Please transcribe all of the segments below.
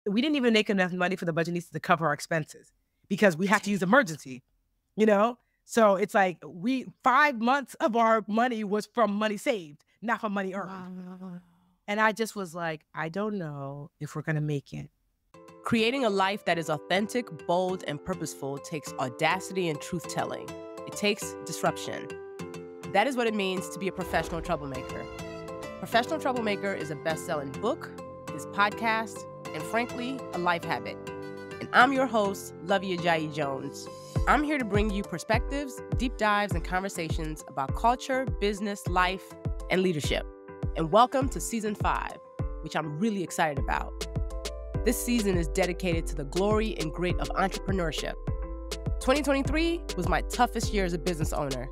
we didn't even make enough money for the budgetnista to cover our expenses because we have to use emergency, you know? So it's like 5 months of our money was from money saved, not from money earned. Wow. And I just was like, I don't know if we're going to make it. Creating a life that is authentic, bold, and purposeful takes audacity and truth-telling. It takes disruption. That is what it means to be a professional troublemaker. Professional Troublemaker is a best-selling book, this podcast, and frankly, a life habit. And I'm your host, Luvvie Ajayi Jones. I'm here to bring you perspectives, deep dives, and conversations about culture, business, life, and leadership. And welcome to Season 5, which I'm really excited about. This season is dedicated to the glory and grit of entrepreneurship. 2023 was my toughest year as a business owner,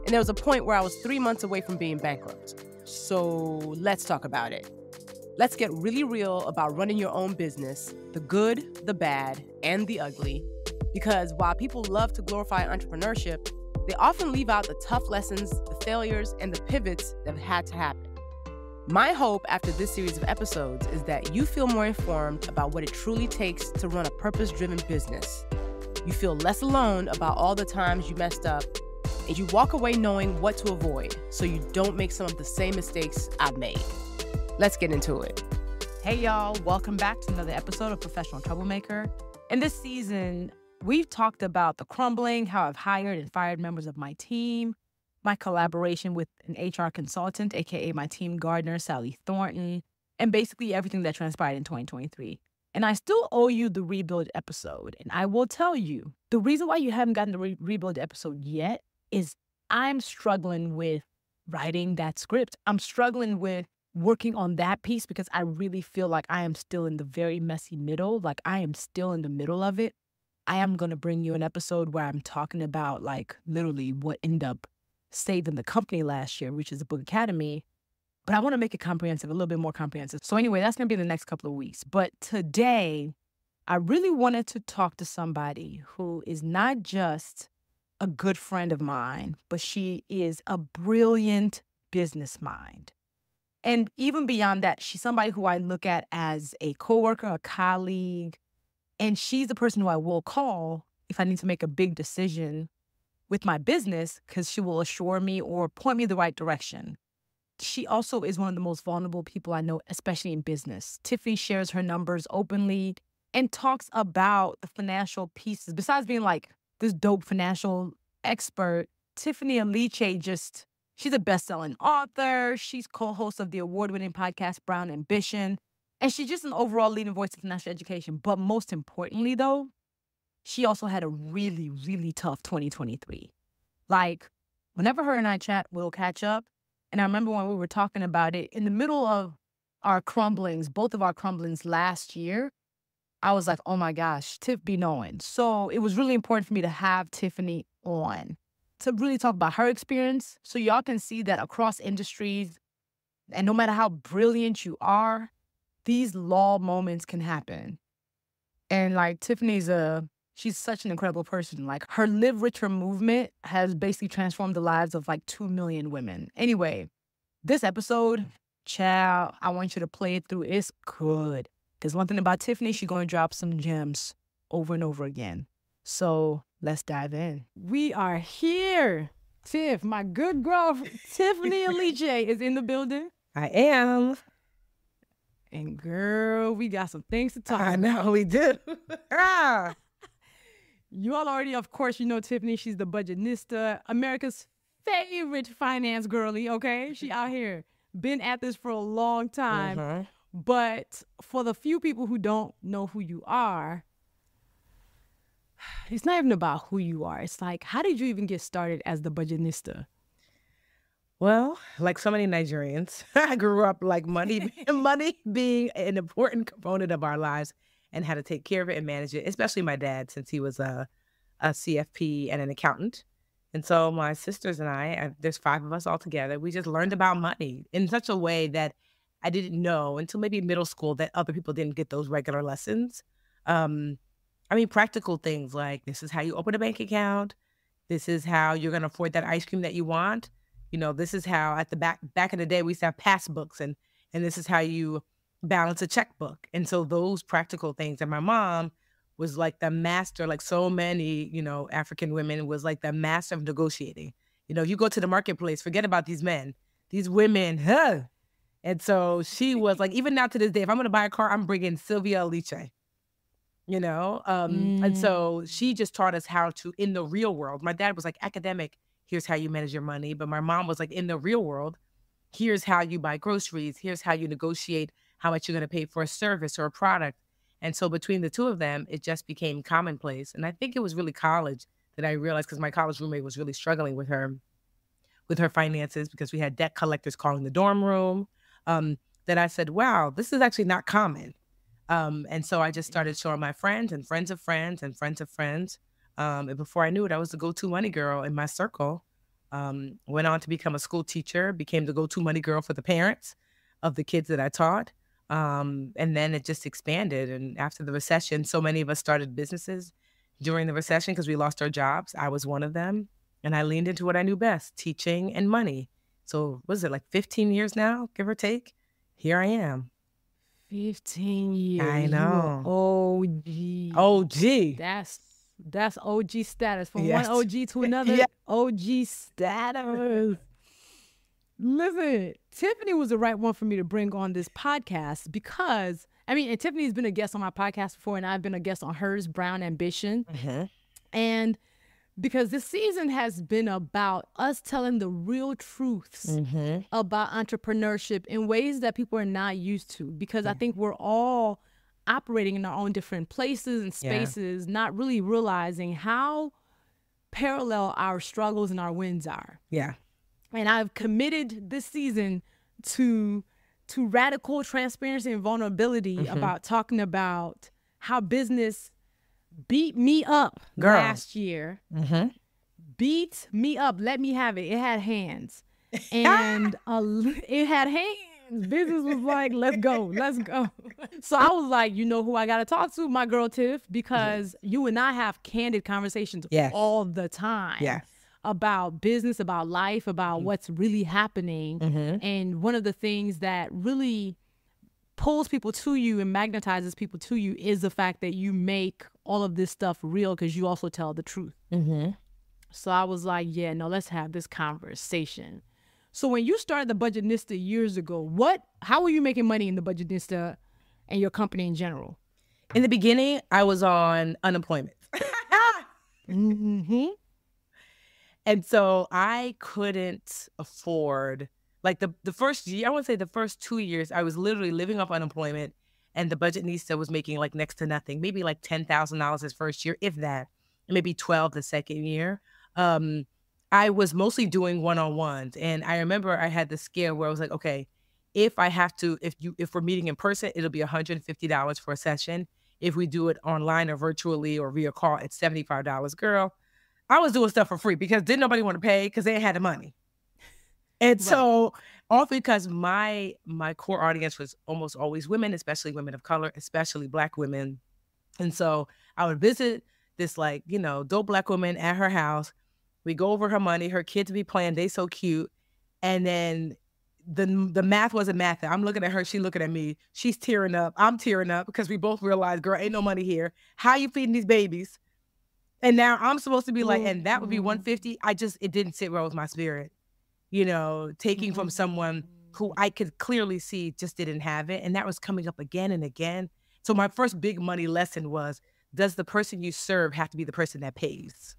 and there was a point where I was 3 months away from being bankrupt. So let's talk about it. Let's get really real about running your own business, the good, the bad, and the ugly. Because while people love to glorify entrepreneurship, they often leave out the tough lessons, the failures, and the pivots that have had to happen. My hope after this series of episodes is that you feel more informed about what it truly takes to run a purpose-driven business. You feel less alone about all the times you messed up, and you walk away knowing what to avoid so you don't make some of the same mistakes I've made. Let's get into it. Hey, y'all. Welcome back to another episode of Professional Troublemaker. In this season, we've talked about the crumbling, how I've hired and fired members of my team, my collaboration with an HR consultant, a.k.a. my team gardener, Sally Thornton, and basically everything that transpired in 2023. And I still owe you the rebuild episode. And I will tell you, the reason why you haven't gotten the rebuild episode yet is I'm struggling with writing that script. I'm struggling with working on that piece because I really feel like I am still in the very messy middle. Like I am still in the middle of it. I am going to bring you an episode where I'm talking about like literally what ended up saving the company last year, which is the Book Academy. But I want to make it comprehensive, a little bit more comprehensive. So anyway, that's going to be in the next couple of weeks. But today, I really wanted to talk to somebody who is not just a good friend of mine, but she is a brilliant business mind. And even beyond that, she's somebody who I look at as a coworker, a colleague, and she's the person who I will call if I need to make a big decision with my business because she will assure me or point me the right direction. She also is one of the most vulnerable people I know, especially in business. Tiffany shares her numbers openly and talks about the financial pieces. Besides being like this dope financial expert, Tiffany Aliche she's a best-selling author. She's co-host of the award-winning podcast, Brown Ambition. And she's just an overall leading voice of financial education. But most importantly, though, she also had a really, really tough 2023. Like, whenever her and I chat, we'll catch up. And I remember when we were talking about it, in the middle of our crumblings, both of our crumblings last year, I was like, oh my gosh, Tiff be knowing. So it was really important for me to have Tiffany on to really talk about her experience so y'all can see that across industries, and no matter how brilliant you are, these lull moments can happen. And like she's such an incredible person. Like her Live Richer movement has basically transformed the lives of like 2 million women. Anyway, this episode, child, I want you to play it through. It's good. Because one thing about Tiffany, she's going to drop some gems over and over again. So let's dive in. We are here. Tiff, my good girl, Tiffany Aliche is in the building. I am. And girl, we got some things to talk about. I know we do. You all already, of course, you know Tiffany. She's the budgetnista, America's favorite finance girly, okay? She out here, been at this for a long time. Mm-hmm. But for the few people who don't know who you are, it's not even about who you are. It's like, how did you even get started as the budgetnista? Well, like so many Nigerians, I grew up like money being an important component of our lives and how to take care of it and manage it, especially my dad, since he was a CFP and an accountant. And so my sisters and I, there's 5 of us all together, we just learned about money in such a way that I didn't know until maybe middle school that other people didn't get those regular lessons. Practical things like this is how you open a bank account. This is how you're going to afford that ice cream that you want. You know, this is how at the back in the day, we used to have passbooks and this is how you balance a checkbook. And so those practical things. And my mom was like the master, like so many, African women, was like the master of negotiating. You go to the marketplace, forget about these men, these women, huh? And so she was like, even now to this day, if I'm going to buy a car, I'm bringing Sylvia Aliche, And so she just taught us how to, in the real world, my dad was like academic, here's how you manage your money. But my mom was like, in the real world, here's how you buy groceries. Here's how you negotiate how much you're going to pay for a service or a product. And so between the two of them, it just became commonplace. And I think it was really college that I realized, because my college roommate was really struggling with her finances, because we had debt collectors calling the dorm room, that I said, wow, this is actually not common. And so I just started showing my friends and friends of friends and friends of friends. And before I knew it, I was the go-to money girl in my circle. Went on to become a school teacher, became the go-to money girl for the parents of the kids that I taught. And then it just expanded. And after the recession, so many of us started businesses during the recession because we lost our jobs. I was one of them. And I leaned into what I knew best, teaching and money. So what is it, like 15 years now, give or take? Here I am. 15 years. I know. OG. OG. That's OG status. From Yes. one OG to another, Yeah. OG status. Listen, Tiffany was the right one for me to bring on this podcast because, and Tiffany's been a guest on my podcast before, and I've been a guest on hers, Brown Ambition. Mm-hmm. And because this season has been about us telling the real truths Mm-hmm. about entrepreneurship in ways that people are not used to. Because I think we're all operating in our own different places and spaces, not really realizing how parallel our struggles and our wins are. Yeah. And I've committed this season to radical transparency and vulnerability about talking about how business beat me up last year. Mm-hmm. Beat me up. Let me have it. It had hands. And it had hands. Business was like, let's go. Let's go. So I was like, you know who I got to talk to? My girl, Tiff, because you and I have candid conversations all the time. Yes. About business, about life, about what's really happening. And one of the things that really pulls people to you and magnetizes people to you is the fact that you make all of this stuff real because you also tell the truth. So I was like, yeah, no, let's have this conversation. So when you started The Budgetnista years ago, how were you making money in The Budgetnista and your company in general? In the beginning, I was on unemployment. And so I couldn't afford, like the first year, I would say the first 2 years, I was literally living off unemployment, and The Budgetnista was making like next to nothing, maybe like $10,000 his first year, if that, and maybe 12 the second year. I was mostly doing one-on-ones. And I remember I had the scare where I was like, okay, if we're meeting in person, it'll be $150 for a session. If we do it online or virtually or via call, it's $75. Girl, I was doing stuff for free because didn't nobody want to pay because they had the money. And so all because my core audience was almost always women, especially women of color, especially Black women. And so I would visit this dope Black woman at her house. We go over her money, her kids be playing, they so cute. And then the math wasn't math. I'm looking at her, she looking at me. She's tearing up, I'm tearing up because we both realized, girl, ain't no money here. How you feeding these babies? And now I'm supposed to be like, and that would be $150. It didn't sit well with my spirit. Taking from someone who I could clearly see just didn't have it. And that was coming up again and again. So my first big money lesson was, does the person you serve have to be the person that pays?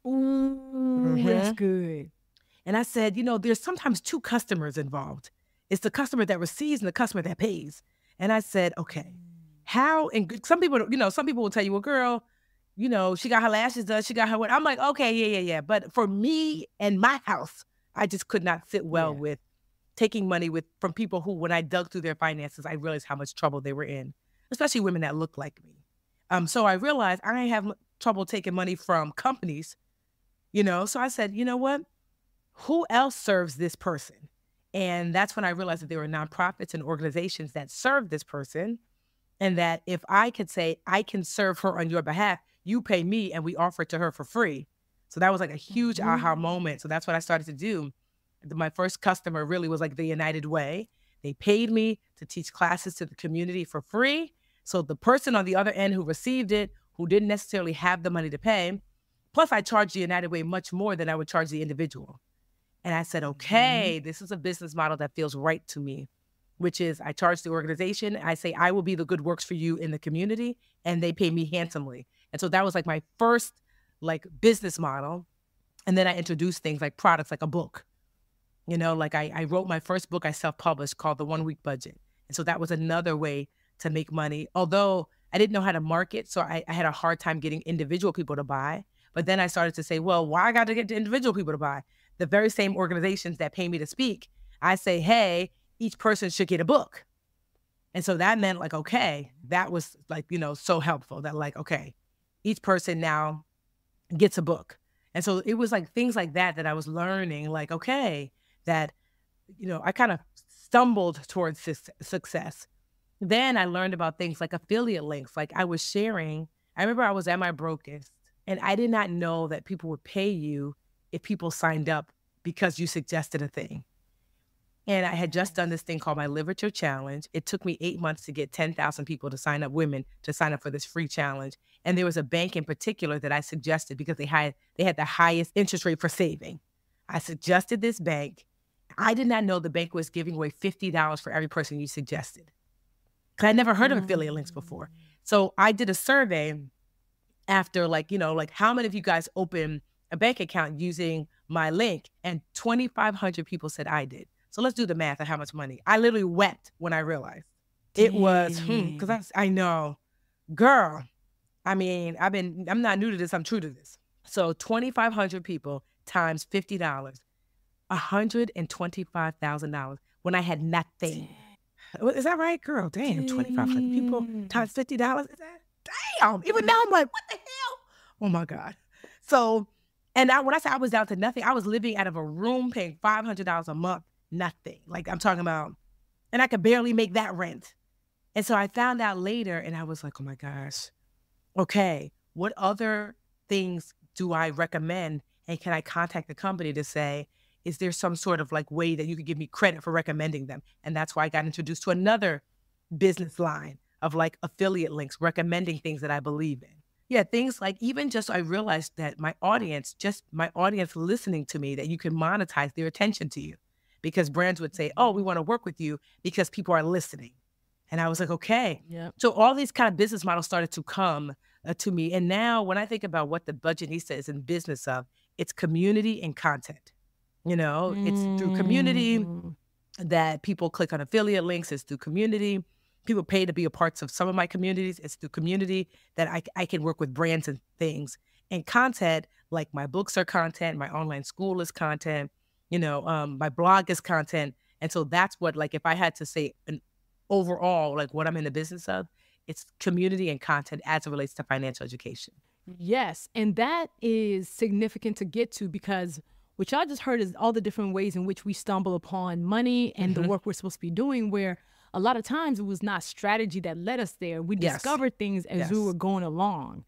Ooh, that's good. And I said, there's sometimes two customers involved. It's the customer that receives and the customer that pays. And I said, okay, how? And some people will tell you, well, girl, she got her lashes done. She got her what? I'm like, okay, yeah. But for me and my house, I just could not sit well with taking money from people who, when I dug through their finances, I realized how much trouble they were in, especially women that look like me. So I realized I have trouble taking money from companies, So I said, you know what? Who else serves this person? And that's when I realized that there were nonprofits and organizations that serve this person. And that if I could say, I can serve her on your behalf, you pay me and we offer it to her for free. So that was like a huge aha moment. So that's what I started to do. My first customer really was like the United Way. They paid me to teach classes to the community for free. So the person on the other end who received it, who didn't necessarily have the money to pay, plus I charged the United Way much more than I would charge the individual. And I said, okay, this is a business model that feels right to me, which is I charge the organization. I say, I will be the good works for you in the community, and they pay me handsomely. And so that was like my first like business model. And then I introduced things like products, like a book. You know, like I wrote my first book I self-published called The 1 Week Budget. And so that was another way to make money. Although I didn't know how to market, so I had a hard time getting individual people to buy. But then I started to say, well, why I got to get the individual people to buy? The very same organizations that pay me to speak, I say, hey, each person should get a book. And so that meant like, okay, that was like, you know, so helpful that like, okay, each person now gets a book. And so it was like things like that I was learning, like, okay, that, you know, I kind of stumbled towards success. Then I learned about things like affiliate links. Like I was sharing, I remember I was at my brokest and I did not know that people would pay you if people signed up because you suggested a thing. And I had just done this thing called my Literature Challenge. It took me 8 months to get 10,000 people to sign up, women to sign up for this free challenge. And there was a bank in particular that I suggested because they had the highest interest rate for saving. I suggested this bank. I did not know the bank was giving away $50 for every person you suggested. Because I'd never heard of affiliate links before. So I did a survey after like, you know, like how many of you guys open a bank account using my link? And 2,500 people said I did. So let's do the math of how much money. I literally wept when I realized. It was, because I know, girl, I mean, I'm not new to this, I'm true to this. So 2,500 people times $50, $125,000 when I had nothing. Is that right, girl? Damn, 2,500 people times $50. Is that? Damn. Even now I'm like, what the hell? Oh my God. So, and when I say I was down to nothing, I was living out of a room paying $500 a month. Nothing. Like I'm talking about, and I could barely make that rent. And so I found out later and I was like, oh my gosh, okay, what other things do I recommend? And can I contact the company to say, is there some sort of like way that you could give me credit for recommending them? And that's why I got introduced to another business line of like affiliate links, recommending things that I believe in. Yeah, things like even just I realized that my audience listening to me, that you can monetize their attention to you. Because brands would say, oh, we want to work with you because people are listening. And I was like, okay. Yep. So all these kind of business models started to come to me. And now when I think about what the Budgetnista is in business of, it's community and content. You know, it's through community that people click on affiliate links. It's through community. People pay to be a part of some of my communities. It's through community that I can work with brands and things. And content, like my books are content, my online school is content. You know, my blog is content. And so that's what, like, if I had to say an overall, like what I'm in the business of, it's community and content as it relates to financial education. Yes. And that is significant to get to because what y'all just heard is all the different ways in which we stumble upon money and the work we're supposed to be doing, where a lot of times it was not strategy that led us there. We discovered things as we were going along.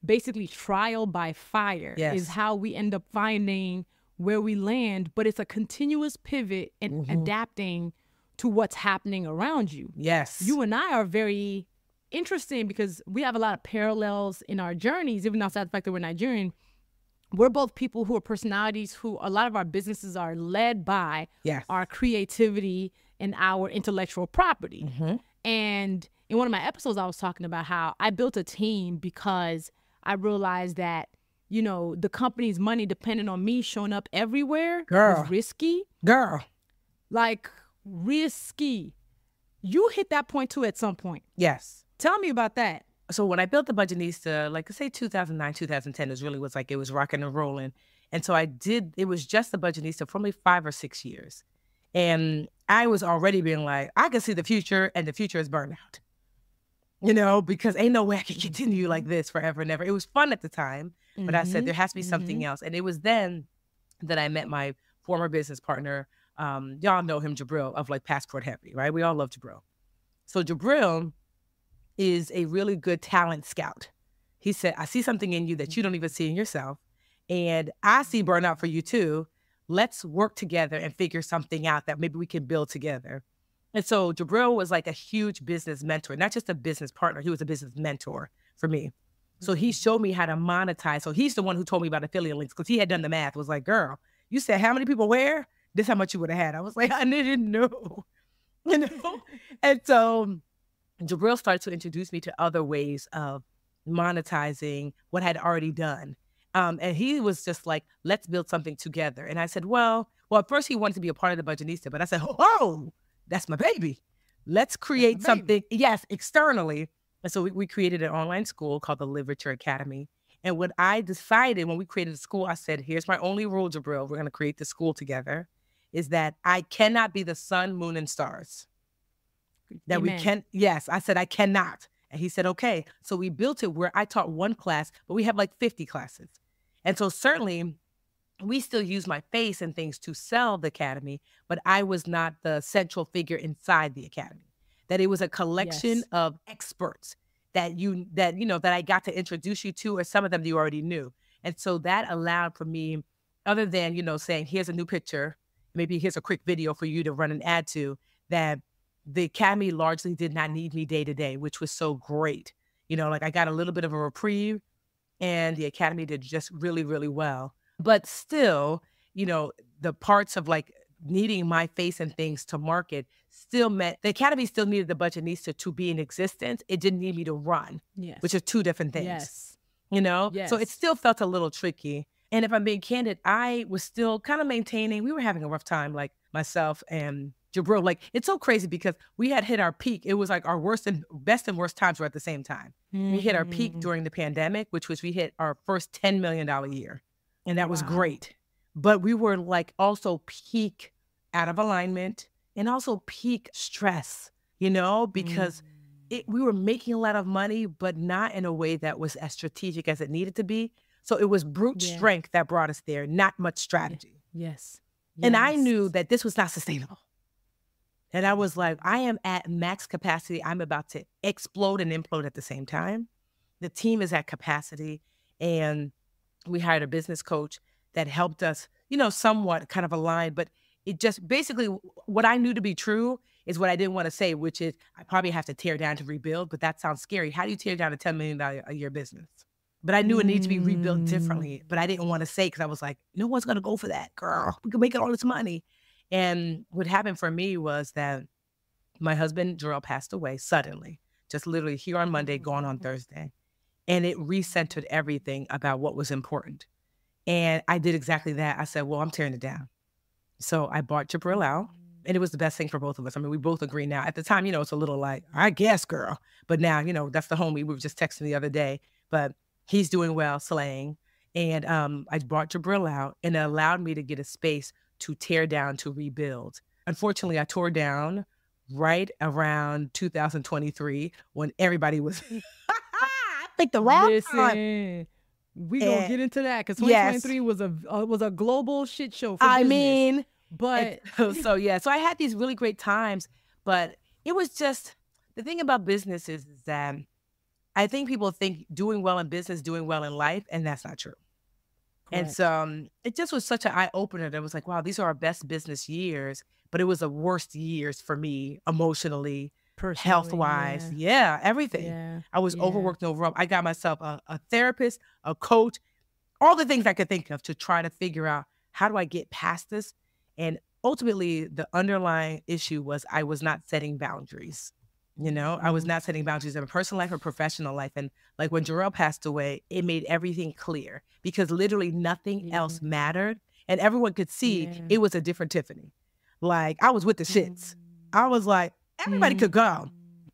Basically, trial by fire is how we end up finding where we land, but it's a continuous pivot and adapting to what's happening around you. Yes. You and I are very interesting because we have a lot of parallels in our journeys, even outside the fact that we're Nigerian. We're both people who are personalities who a lot of our businesses are led by our creativity and our intellectual property. And in one of my episodes, I was talking about how I built a team because I realized that, you know, the company's money depending on me showing up everywhere was risky. Like, risky. You hit that point too at some point. Yes. Tell me about that. So when I built the Budgetnista, like say 2009, 2010 is really was like, it was rocking and rolling. And so it was just the Budgetnista for only 5 or 6 years. And I was already being like, I can see the future and the future is burnout. You know, because ain't no way I can continue like this forever and ever. It was fun at the time, but I said there has to be something else. And it was then that I met my former business partner. Y'all know him, Jabril, of like Passport Heavy, right? We all love Jabril. So Jabril is a really good talent scout. He said, I see something in you that you don't even see in yourself. And I see burnout for you too. Let's work together and figure something out that maybe we can build together. And so Jabril was like a huge business mentor, not just a business partner. He was a business mentor for me. So he showed me how to monetize. So he's the one who told me about affiliate links because he had done the math. Was like, girl, you said how many people where? This how much you would have had. I was like, I didn't know. You know? And so Jabril started to introduce me to other ways of monetizing what I had already done. And he was just like, let's build something together. And I said, well, at first he wanted to be a part of the Budgetnista, but I said, oh, that's my baby. Let's create something, yes, externally. And so we created an online school called the Literature Academy. And what I decided when we created the school, I said, here's my only rule, Jabril, we're going to create the school together, is that I cannot be the sun, moon, and stars. That Amen. we can, yes, I said, I cannot. And he said, okay. So we built it where I taught one class, but we have like 50 classes. And so certainly we still use my face and things to sell the academy, but I was not the central figure inside the academy. That it was a collection of experts that I got to introduce you to, or some of them you already knew. And so that allowed for me, other than, saying, here's a new picture, maybe here's a quick video for you to run an ad to, that the academy largely did not need me day to day, which was so great. Like I got a little bit of a reprieve and the academy did just really, really well. But still, the parts of like needing my face and things to market still meant the academy still needed the Budgetnista to be in existence. It didn't need me to run, which are two different things, So it still felt a little tricky. And if I'm being candid, I was still kind of maintaining, we were having a rough time, like myself and Jabril. Like, it's so crazy because we had hit our peak. It was like our best and worst times were at the same time. We hit our peak during the pandemic, which was we hit our first $10 million year. And that was great. But we were like also peak out of alignment and also peak stress, because we were making a lot of money, but not in a way that was as strategic as it needed to be. So it was brute strength that brought us there, not much strategy. Yes. And I knew that this was not sustainable. And I was like, I am at max capacity. I'm about to explode and implode at the same time. The team is at capacity. And we hired a business coach that helped us, somewhat kind of align. But it just basically what I knew to be true is what I didn't want to say, which is I probably have to tear down to rebuild. But that sounds scary. How do you tear down a $10 million a year business? But I knew it needed to be rebuilt differently. But I didn't want to say, because I was like, no one's going to go for that, girl. We can make all this money. And what happened for me was that my husband, Jarrell, passed away suddenly, just literally here on Monday, gone on Thursday. And it recentered everything about what was important. And I did exactly that. I said, well, I'm tearing it down. So I bought Jabril out, and it was the best thing for both of us. I mean, we both agree now. At the time, it's a little like, I guess, girl. But now, that's the homie. We were just texting the other day. But he's doing well, slaying. And I brought Jabril out, and it allowed me to get a space to tear down, to rebuild. Unfortunately, I tore down right around 2023 when everybody was, I think the last time. We gonna get into that because 2023 was a global shit show for business. So I had these really great times, but it was just, the thing about business is that I think people think doing well in business, doing well in life, and that's not true. Correct. And so it just was such an eye-opener that was like, wow, these are our best business years, but it was the worst years for me emotionally, health-wise, everything. Yeah. I was overworked and overwhelmed. I got myself a therapist, a coach, all the things I could think of to try to figure out, how do I get past this? And ultimately, the underlying issue was I was not setting boundaries. I was not setting boundaries in personal life or professional life. And like when Jarrell passed away, it made everything clear because literally nothing else mattered. And everyone could see it was a different Tiffany. Like, I was with the shits. I was like, everybody could go.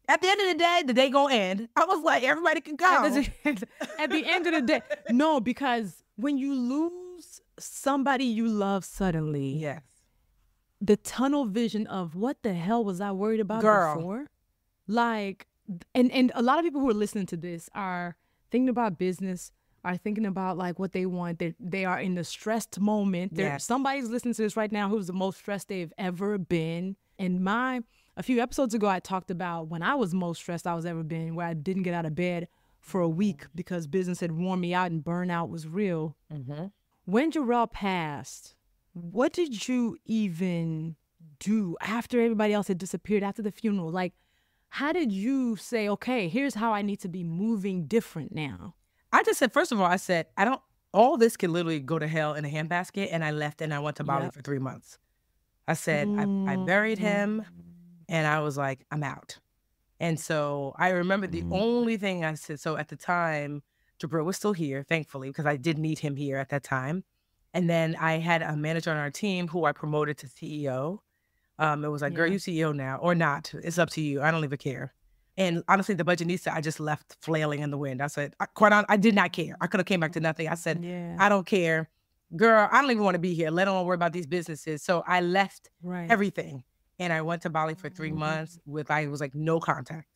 At the end of the day gonna end. I was like, everybody can go. At the end of the day. No, because when you lose somebody you love suddenly, the tunnel vision of what the hell was I worried about before? Like, and a lot of people who are listening to this are thinking about business, are thinking about like what they want. They are in the stressed moment. Somebody's listening to this right now who's the most stressed they've ever been. And a few episodes ago, I talked about when I was most stressed I was ever been, where I didn't get out of bed for a week because business had worn me out and burnout was real. When Jarrell passed, what did you even do after everybody else had disappeared after the funeral? Like, how did you say, okay, here's how I need to be moving different now? I just said, first of all, I said, all this can literally go to hell in a handbasket. And I left and I went to Bali for 3 months. I said, I buried him and I was like, I'm out. And so I remember the only thing I said, so at the time, Jabril was still here, thankfully, because I did need him here at that time. And then I had a manager on our team who I promoted to CEO. It was like, girl, you CEO now or not. It's up to you. I don't even care. And honestly, the Budgetnista, I just left flailing in the wind. I said, quite honestly, I did not care. I could have came back to nothing. I said, I don't care. Girl, I don't even want to be here, let alone worry about these businesses. So I left everything. And I went to Bali for 3 months with, I was like, no contact.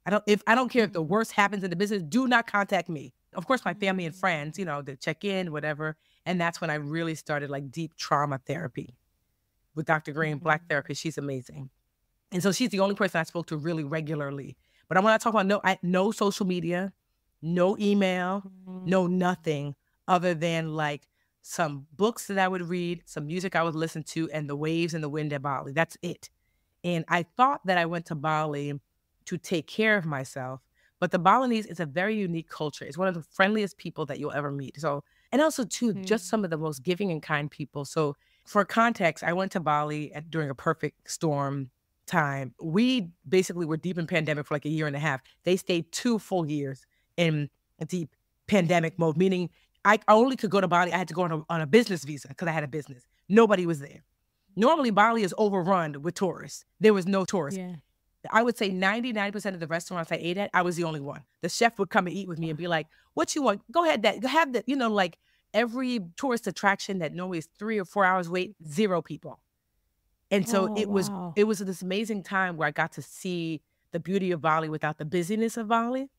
I don't care if the worst happens in the business, do not contact me. Of course, my family and friends, they check in, whatever. And that's when I really started like deep trauma therapy with Dr. Green, Black therapist. She's amazing. And so she's the only person I spoke to really regularly. But I want to talk about no social media, no email, no nothing other than like some books that I would read, some music I would listen to, and the waves and the wind at Bali. That's it. And I thought that I went to Bali to take care of myself. But the Balinese is a very unique culture. It's one of the friendliest people that you'll ever meet. So, and also too, just some of the most giving and kind people. So for context, I went to Bali during a perfect storm time. We basically were deep in pandemic for like a year and a half. They stayed 2 full years in a deep pandemic mode, meaning I only could go to Bali. I had to go on a business visa because I had a business. Nobody was there. Normally, Bali is overrun with tourists. There was no tourists. Yeah. I would say 99% of the restaurants I ate at, I was the only one. The chef would come and eat with me and be like, what you want? Go ahead, have that. Like every tourist attraction that normally is 3 or 4 hours wait, 0 people. And so it was this amazing time where I got to see the beauty of Bali without the busyness of Bali.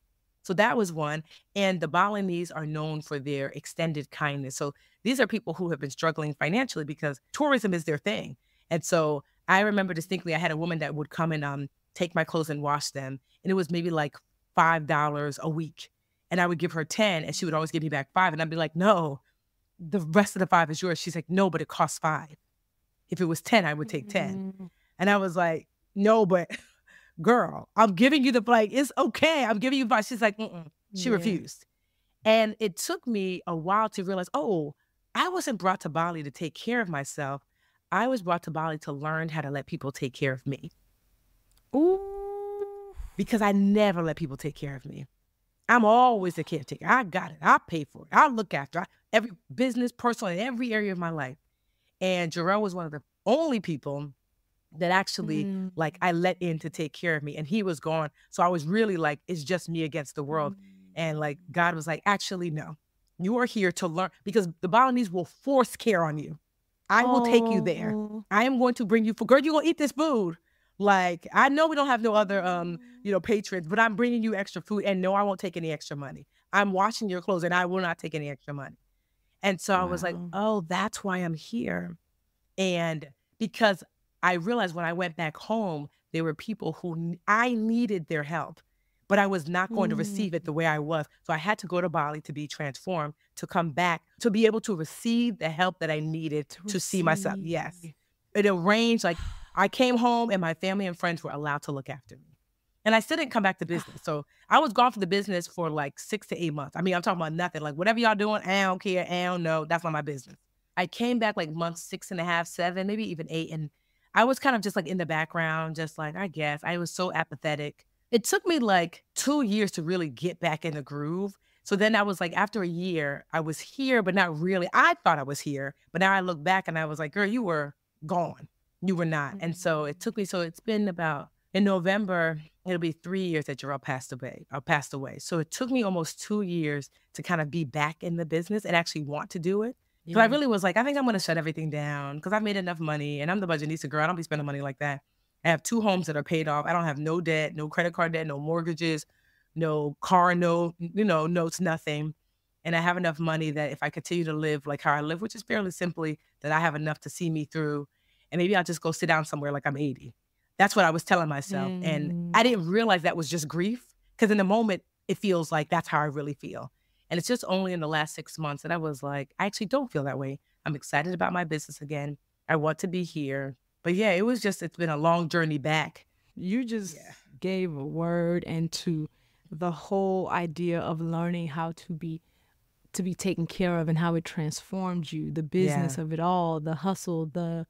So that was one. And the Balinese are known for their extended kindness. So these are people who have been struggling financially because tourism is their thing. And so I remember distinctly, I had a woman that would come and take my clothes and wash them. And it was maybe like $5 a week. And I would give her 10 and she would always give me back 5. And I'd be like, no, the rest of the 5 is yours. She's like, no, but it costs 5. If it was 10, I would take 10. And I was like, no, but girl, I'm giving you it's okay. I'm giving you 5. She's like, She refused. And it took me a while to realize, I wasn't brought to Bali to take care of myself. I was brought to Bali to learn how to let people take care of me. Ooh. Because I never let people take care of me. I'm always the caretaker. I got it. I'll pay for it. I'll look after every business, personal, in every area of my life. And Jarrell was one of the only people that actually I let in to take care of me. And he was gone. So I was really like, it's just me against the world. And like, God was like, actually, no, you are here to learn because the Balinese will force care on you. I will take you there. I am going to bring you girl, you're going to eat this food. Like, I know we don't have no other, patrons, but I'm bringing you extra food. And no, I won't take any extra money. I'm washing your clothes and I will not take any extra money. And so I was like, oh, that's why I'm here. And because I realized when I went back home, there were people who I needed their help, but I was not going to receive it the way I was. So I had to go to Bali to be transformed, to come back, to be able to receive the help that I needed to see myself. Yes. It arranged, I came home and my family and friends were allowed to look after me. And I still didn't come back to business. So I was gone from the business for like 6 to 8 months. I mean, I'm talking about nothing. Like whatever y'all doing, I don't care. I don't know. That's not my business. I came back like month 6.5, 7, maybe even 8. And I was kind of just like in the background, just like, I guess. I was so apathetic. It took me like 2 years to really get back in the groove. So then I was like, after a year, I was here, but not really. I thought I was here. But now I look back and I was like, girl, you were gone. You were not. And so it took me, so it's been about, in November, it'll be 3 years that Jarrell passed away. So it took me almost 2 years to kind of be back in the business and actually want to do it. So I really was like, I think I'm going to shut everything down because I've made enough money and I'm the Budgetnista girl. I don't be spending money like that. I have 2 homes that are paid off. I don't have no debt, no credit card debt, no mortgages, no car, notes, nothing. And I have enough money that if I continue to live like how I live, which is fairly simply, that I have enough to see me through. And maybe I'll just go sit down somewhere like I'm 80. That's what I was telling myself. And I didn't realize that was just grief because in the moment, it feels like that's how I really feel. And it's just only in the last 6 months that I was like, I actually don't feel that way. I'm excited about my business again. I want to be here. But yeah, it's been a long journey back. You just gave a word into the whole idea of learning how to be taken care of and how it transformed you, the business of it all, the hustle, the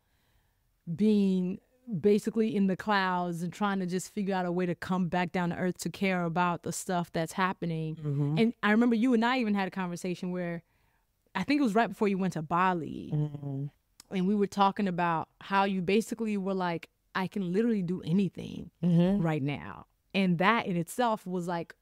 being basically in the clouds and trying to just figure out a way to come back down to earth to care about the stuff that's happening. And I remember you and I even had a conversation where I think it was right before you went to Bali. And we were talking about how you basically were like, I can literally do anything right now. And that in itself was like,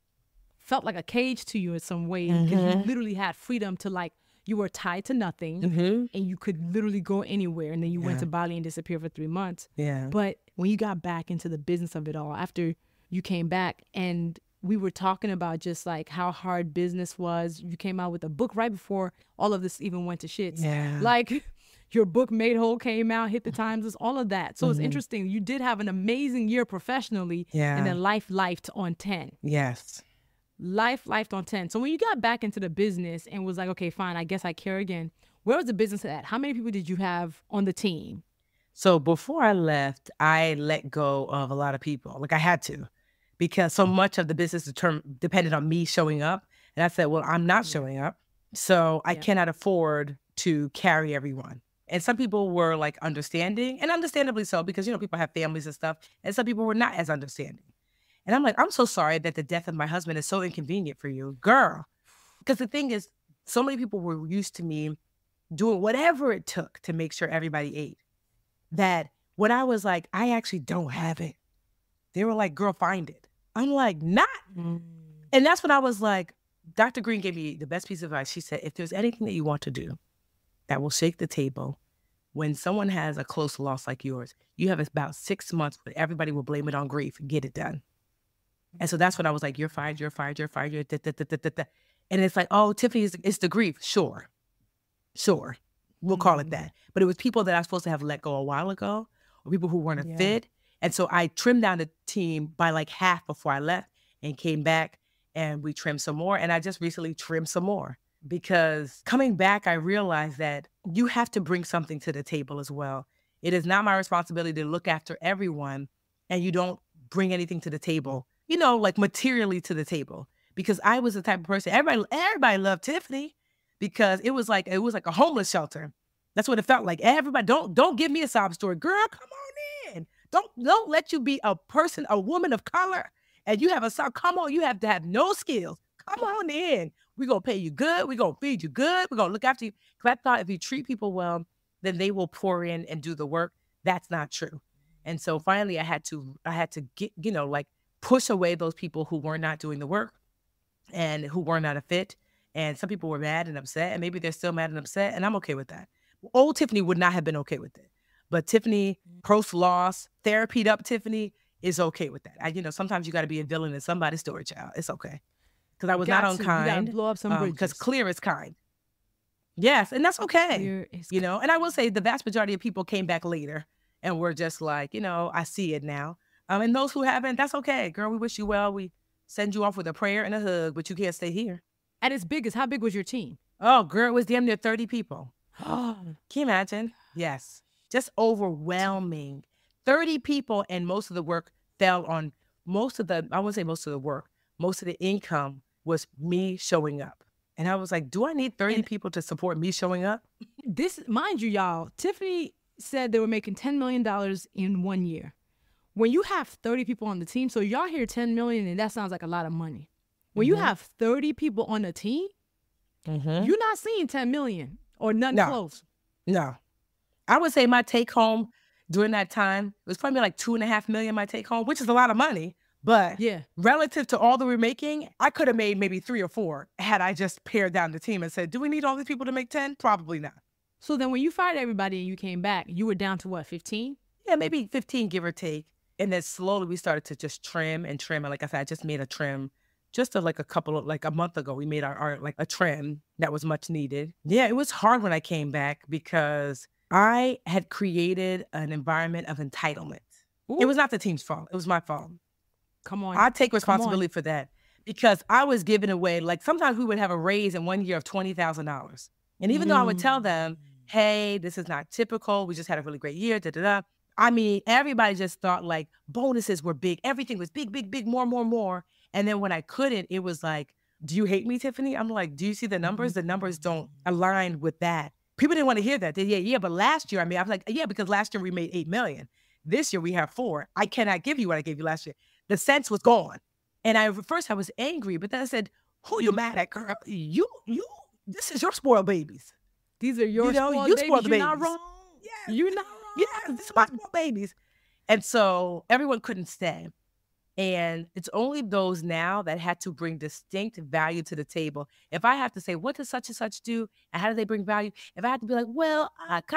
felt like a cage to you in some ways because you literally had freedom to like, you were tied to nothing and you could literally go anywhere. And then you went to Bali and disappeared for 3 months. But when you got back into the business of it all, after you came back and we were talking about just like how hard business was, you came out with a book right before all of this even went to shits. Like your book Made Whole came out, hit the Times, all of that. So it's interesting. You did have an amazing year professionally and then life lifed on 10. Life lifed on 10. So when you got back into the business and was like, okay, fine, I guess I care again, where was the business at? How many people did you have on the team? So before I left, I let go of a lot of people. Like I had to, because so much of the business depended on me showing up. And I said, well, I'm not showing up. So I cannot afford to carry everyone. And some people were like understanding, and understandably so, because, you know, people have families and stuff. And some people were not as understanding. And I'm like, I'm so sorry that the death of my husband is so inconvenient for you, girl. Because the thing is, so many people were used to me doing whatever it took to make sure everybody ate, that when I was like, I actually don't have it, they were like, girl, find it. I'm like, not. And that's when I was like, Dr. Green gave me the best piece of advice. She said, if there's anything that you want to do that will shake the table, when someone has a close loss like yours, you have about 6 months where everybody will blame it on grief. Get it done. And so that's when I was like, you're fired, you're fired, you're fired, you're da, da, da, da, da, da. And it's like, oh, Tiffany, it's the grief. Sure. We'll call it that. But it was people that I was supposed to have let go a while ago, or people who weren't a fit. And so I trimmed down the team by like half before I left and came back and we trimmed some more. And I just recently trimmed some more because coming back, I realized that you have to bring something to the table as well. It is not my responsibility to look after everyone and you don't bring anything to the table, you know, like materially to the table. Because I was the type of person, everybody loved Tiffany because it was like a homeless shelter. That's what it felt like. Everybody, don't give me a sob story. Girl, come on in. Don't let you be a person, a woman of color, and you have a sob. Come on, you have to have no skills. Come on in. We're going to pay you good. We're going to feed you good. We're going to look after you. Because I thought if you treat people well, then they will pour in and do the work. That's not true. And so finally I had to get, you know, like push away those people who were not doing the work and who were not a fit. And some people were mad and upset, and maybe they're still mad and upset, and I'm okay with that. Old Tiffany would not have been okay with it. But Tiffany, post-loss, therapied up Tiffany is okay with that. You know, sometimes you got to be a villain in somebody's story, child. It's okay. Because I was not unkind. You gotta blow up some bridges. Because clear is kind. Yes, and that's okay. You know, and I will say the vast majority of people came back later and were just like, you know, I see it now. And those who haven't, that's okay. Girl, we wish you well. We send you off with a prayer and a hug, but you can't stay here. At its biggest, how big was your team? Oh, girl, it was damn near 30 people. Can you imagine? Yes. Just overwhelming. 30 people, and most of the work fell on I wouldn't say most of the work, most of the income was me showing up. And I was like, do I need 30 people to support me showing up? This, mind you, y'all, Tiffany said they were making $10 million in 1 year. When you have 30 people on the team, so y'all hear 10 million and that sounds like a lot of money. When you have 30 people on a team, you're not seeing 10 million or nothing close. No. I would say my take home during that time was probably like 2.5 million my take home, which is a lot of money. But relative to all that we're making, I could have made maybe 3 or 4 had I just pared down the team and said, do we need all these people to make 10? Probably not. So then when you fired everybody and you came back, you were down to what, 15? Yeah, maybe 15, give or take. And then slowly we started to just trim and trim. And like I said, I just made a trim just a month ago. We made our like a trim that was much needed. Yeah, it was hard when I came back because I had created an environment of entitlement. Ooh. It was not the team's fault. It was my fault. Come on. I take responsibility for that because I was giving away, like sometimes we would have a raise in 1 year of $20,000. And even though I would tell them, hey, this is not typical. We just had a really great year, da, da, da. I mean, everybody just thought like bonuses were big. Everything was big, big, big, more, more, more. And then when I couldn't, it was like, do you hate me, Tiffany? I'm like, do you see the numbers? The numbers don't align with that. People didn't want to hear that. They, yeah, but last year, I was like, yeah, because last year we made 8 million. This year we have 4. I cannot give you what I gave you last year. The sense was gone. And at first I was angry, but then I said, who you mad at, girl? This is your spoiled babies. These are your spoiled you babies. Spoiled You're babies. not wrong. Yeah. You're not wrong. Yeah, this is my spoiled babies. And so everyone couldn't stay. And it's only those now that had to bring distinct value to the table. If I have to say, what does such and such do? And how do they bring value? If I have to be like, well,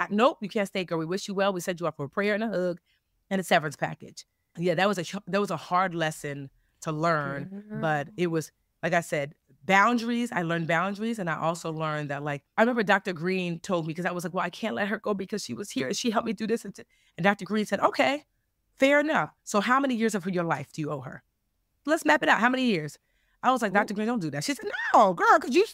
nope, you can't stay, girl. We wish you well. We send you up for a prayer and a hug and a severance package. Yeah, that was a hard lesson to learn. But it was, like I said, boundaries. I learned boundaries. And I also learned that, like, I remember Dr. Green told me, because I was like, well, I can't let her go because she was here and she helped me do this. And Dr. Green said, okay. Fair enough. So how many years of your life do you owe her? Let's map it out. How many years? I was like, Dr. Green, don't do that. She said, no, girl, because you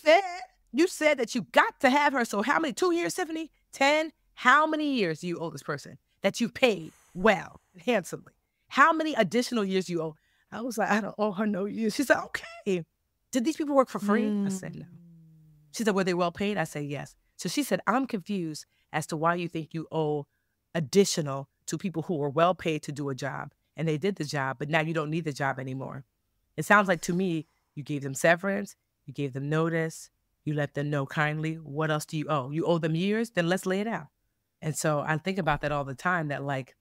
said that you got to have her. So how many, 2 years, Tiffany? 10? How many years do you owe this person that you paid well, handsomely? How many additional years do you owe? I was like, I don't owe her no years. She said, okay. Did these people work for free? I said, no. She said, were they well paid? I said, yes. So she said, I'm confused as to why you think you owe additional to people who were well paid to do a job. And they did the job, but now you don't need the job anymore. It sounds like to me, you gave them severance, you gave them notice, you let them know kindly. What else do you owe? You owe them years? Then let's lay it out. And so I think about that all the time, that like,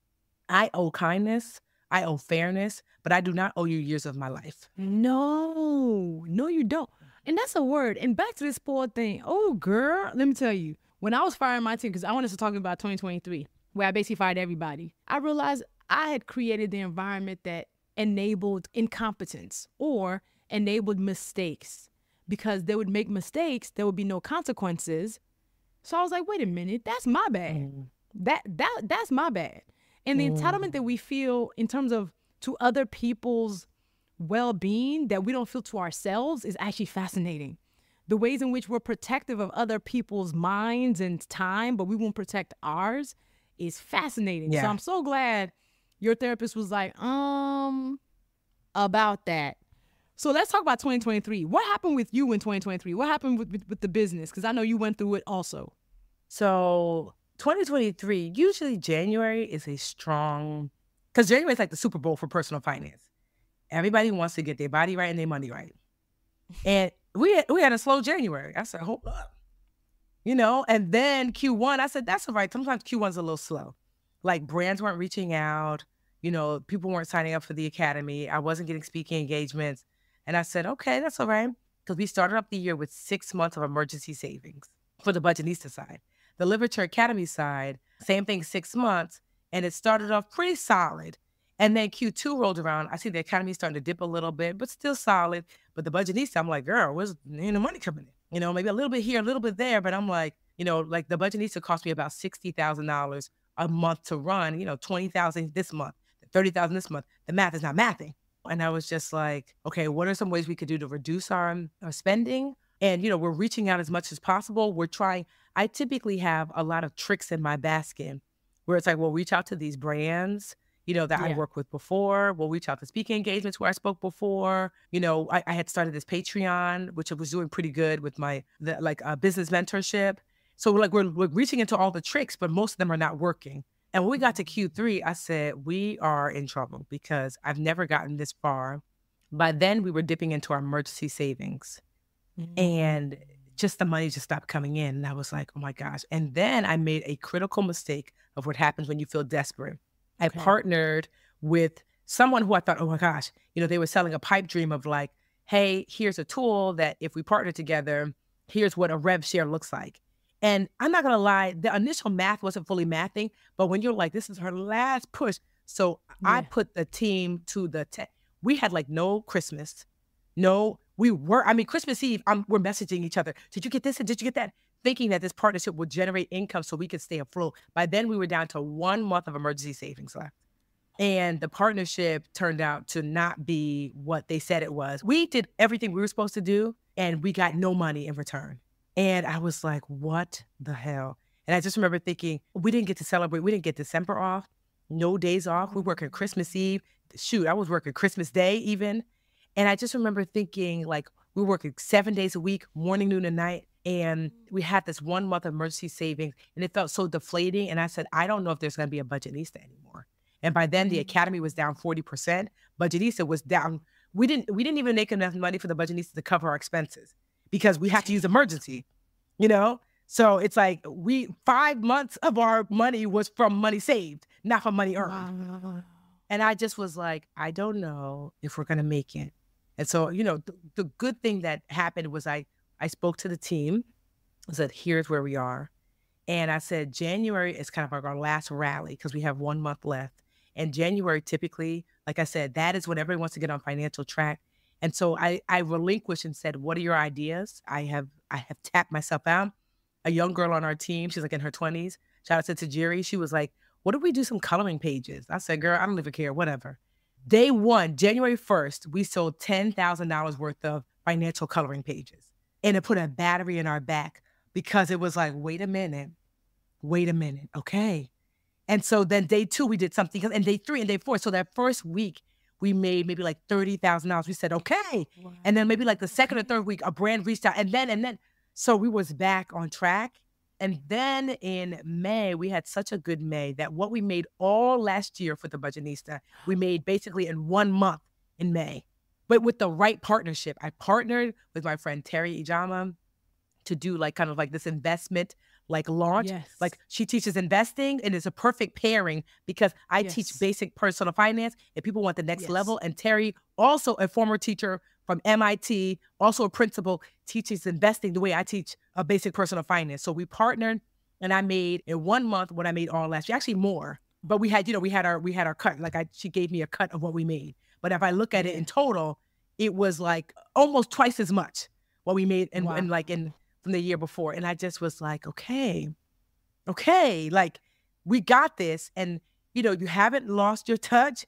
I owe kindness, I owe fairness, but I do not owe you years of my life. No, you don't. And that's a word. And back to this spoiled thing. Oh, girl, let me tell you, when I was firing my team, because I wanted to talk about 2023, where I basically fired everybody, I realized I had created the environment that enabled incompetence or enabled mistakes, because they would make mistakes, there would be no consequences. So I was like, wait a minute, that's my bad. That's my bad. And the entitlement that we feel in terms of to other people's well-being that we don't feel to ourselves is actually fascinating. The ways in which we're protective of other people's minds and time, but we won't protect ours, is fascinating. Yeah. So I'm so glad your therapist was like, about that. So let's talk about 2023. What happened with you in 2023? What happened with the business? Because I know you went through it also. So 2023, usually January is a strong, because January is like the Super Bowl for personal finance. Everybody wants to get their body right and their money right. And we had a slow January. I said, hold up. And then Q1, I said, that's all right. Sometimes Q1's a little slow. Like brands weren't reaching out. People weren't signing up for the academy. I wasn't getting speaking engagements. And I said, okay, that's all right. Because we started up the year with 6 months of emergency savings for the Budgetnista side. The Literature Academy side, same thing, 6 months. And it started off pretty solid. And then Q2 rolled around. I see the academy starting to dip a little bit, but still solid. But the Budgetnista, I'm like, girl, where's the money coming in? Maybe a little bit here, a little bit there. But I'm like, like the Budgetnista cost me about $60,000 a month to run, $20,000 this month, $30,000 this month. The math is not mathing. And I was just like, okay, what are some ways we could do to reduce our spending? And, we're reaching out as much as possible. We're trying. I typically have a lot of tricks in my basket where it's like, we'll reach out to these brands, that I worked with before. We'll reach out to speaking engagements where I spoke before. I had started this Patreon, which was doing pretty good with my business mentorship. So we're reaching into all the tricks, but most of them are not working. And when we got to Q3, I said, we are in trouble because I've never gotten this far. By then, we were dipping into our emergency savings. And just the money just stopped coming in. And I was like, oh my gosh. And then I made a critical mistake of what happens when you feel desperate. I partnered with someone who I thought, oh my gosh, they were selling a pipe dream of like, hey, here's a tool that if we partner together, here's what a rev share looks like. And I'm not going to lie, the initial math wasn't fully mathing, but when you're like, this is her last push. So I put the team to the we had like no Christmas. Christmas Eve, we're messaging each other. Did you get this and did you get that? Thinking that this partnership would generate income so we could stay afloat. By then we were down to 1 month of emergency savings left. And the partnership turned out to not be what they said it was. We did everything we were supposed to do and we got no money in return. And I was like, what the hell? And I just remember thinking, we didn't get to celebrate. We didn't get December off. no days off. We working Christmas Eve. Shoot, I was working Christmas Day even. And I just remember thinking, like, we were working 7 days a week, morning, noon, and night. And we had this 1 month emergency savings, and it felt so deflating. And I said, I don't know if there's going to be a Budgetnista anymore. And by then, the academy was down 40%. Budgetnista was down. We didn't even make enough money for the Budgetnista to cover our expenses because we have to use emergency, you know? So it's like 5 months of our money was from money saved, not from money earned. Wow. And I just was like, I don't know if we're going to make it. And so, you know, the good thing that happened was I spoke to the team. I said, here's where we are. And I said, January is kind of like our last rally because we have 1 month left. And January, typically, like I said, that is when everybody wants to get on financial track. And so I relinquished and said, what are your ideas? I have tapped myself out. A young girl on our team, she's like in her 20s. Shout out to Tajiri. She was like, what if we do some coloring pages? I said, girl, I don't even care, whatever. Day one, January 1st, we sold $10,000 worth of financial coloring pages. And it put a battery in our back because it was like, wait a minute, okay. And so then day two, we did something, and day three and day four. So that first week, we made maybe like $30,000. We said, okay. Wow. And then maybe like the second or third week, a brand reached out, and then. So we was back on track. And then in May, we had such a good May that what we made all last year for the Budgetnista, we made basically in 1 month in May. But with the right partnership. I partnered with my friend Terry Ijama to do like kind of like this investment like launch. Yes. Like she teaches investing, and it's a perfect pairing because I teach basic personal finance and people want the next level. And Terry, also a former teacher from MIT, also a principal, teaches investing the way I teach a basic personal finance. So we partnered, and I made in 1 month what I made all last year, actually more. But we had, we had our cut. Like she gave me a cut of what we made. But if I look at it in total, it was like almost twice as much what we made from the year before. And I just was like, okay, like we got this. And, you haven't lost your touch,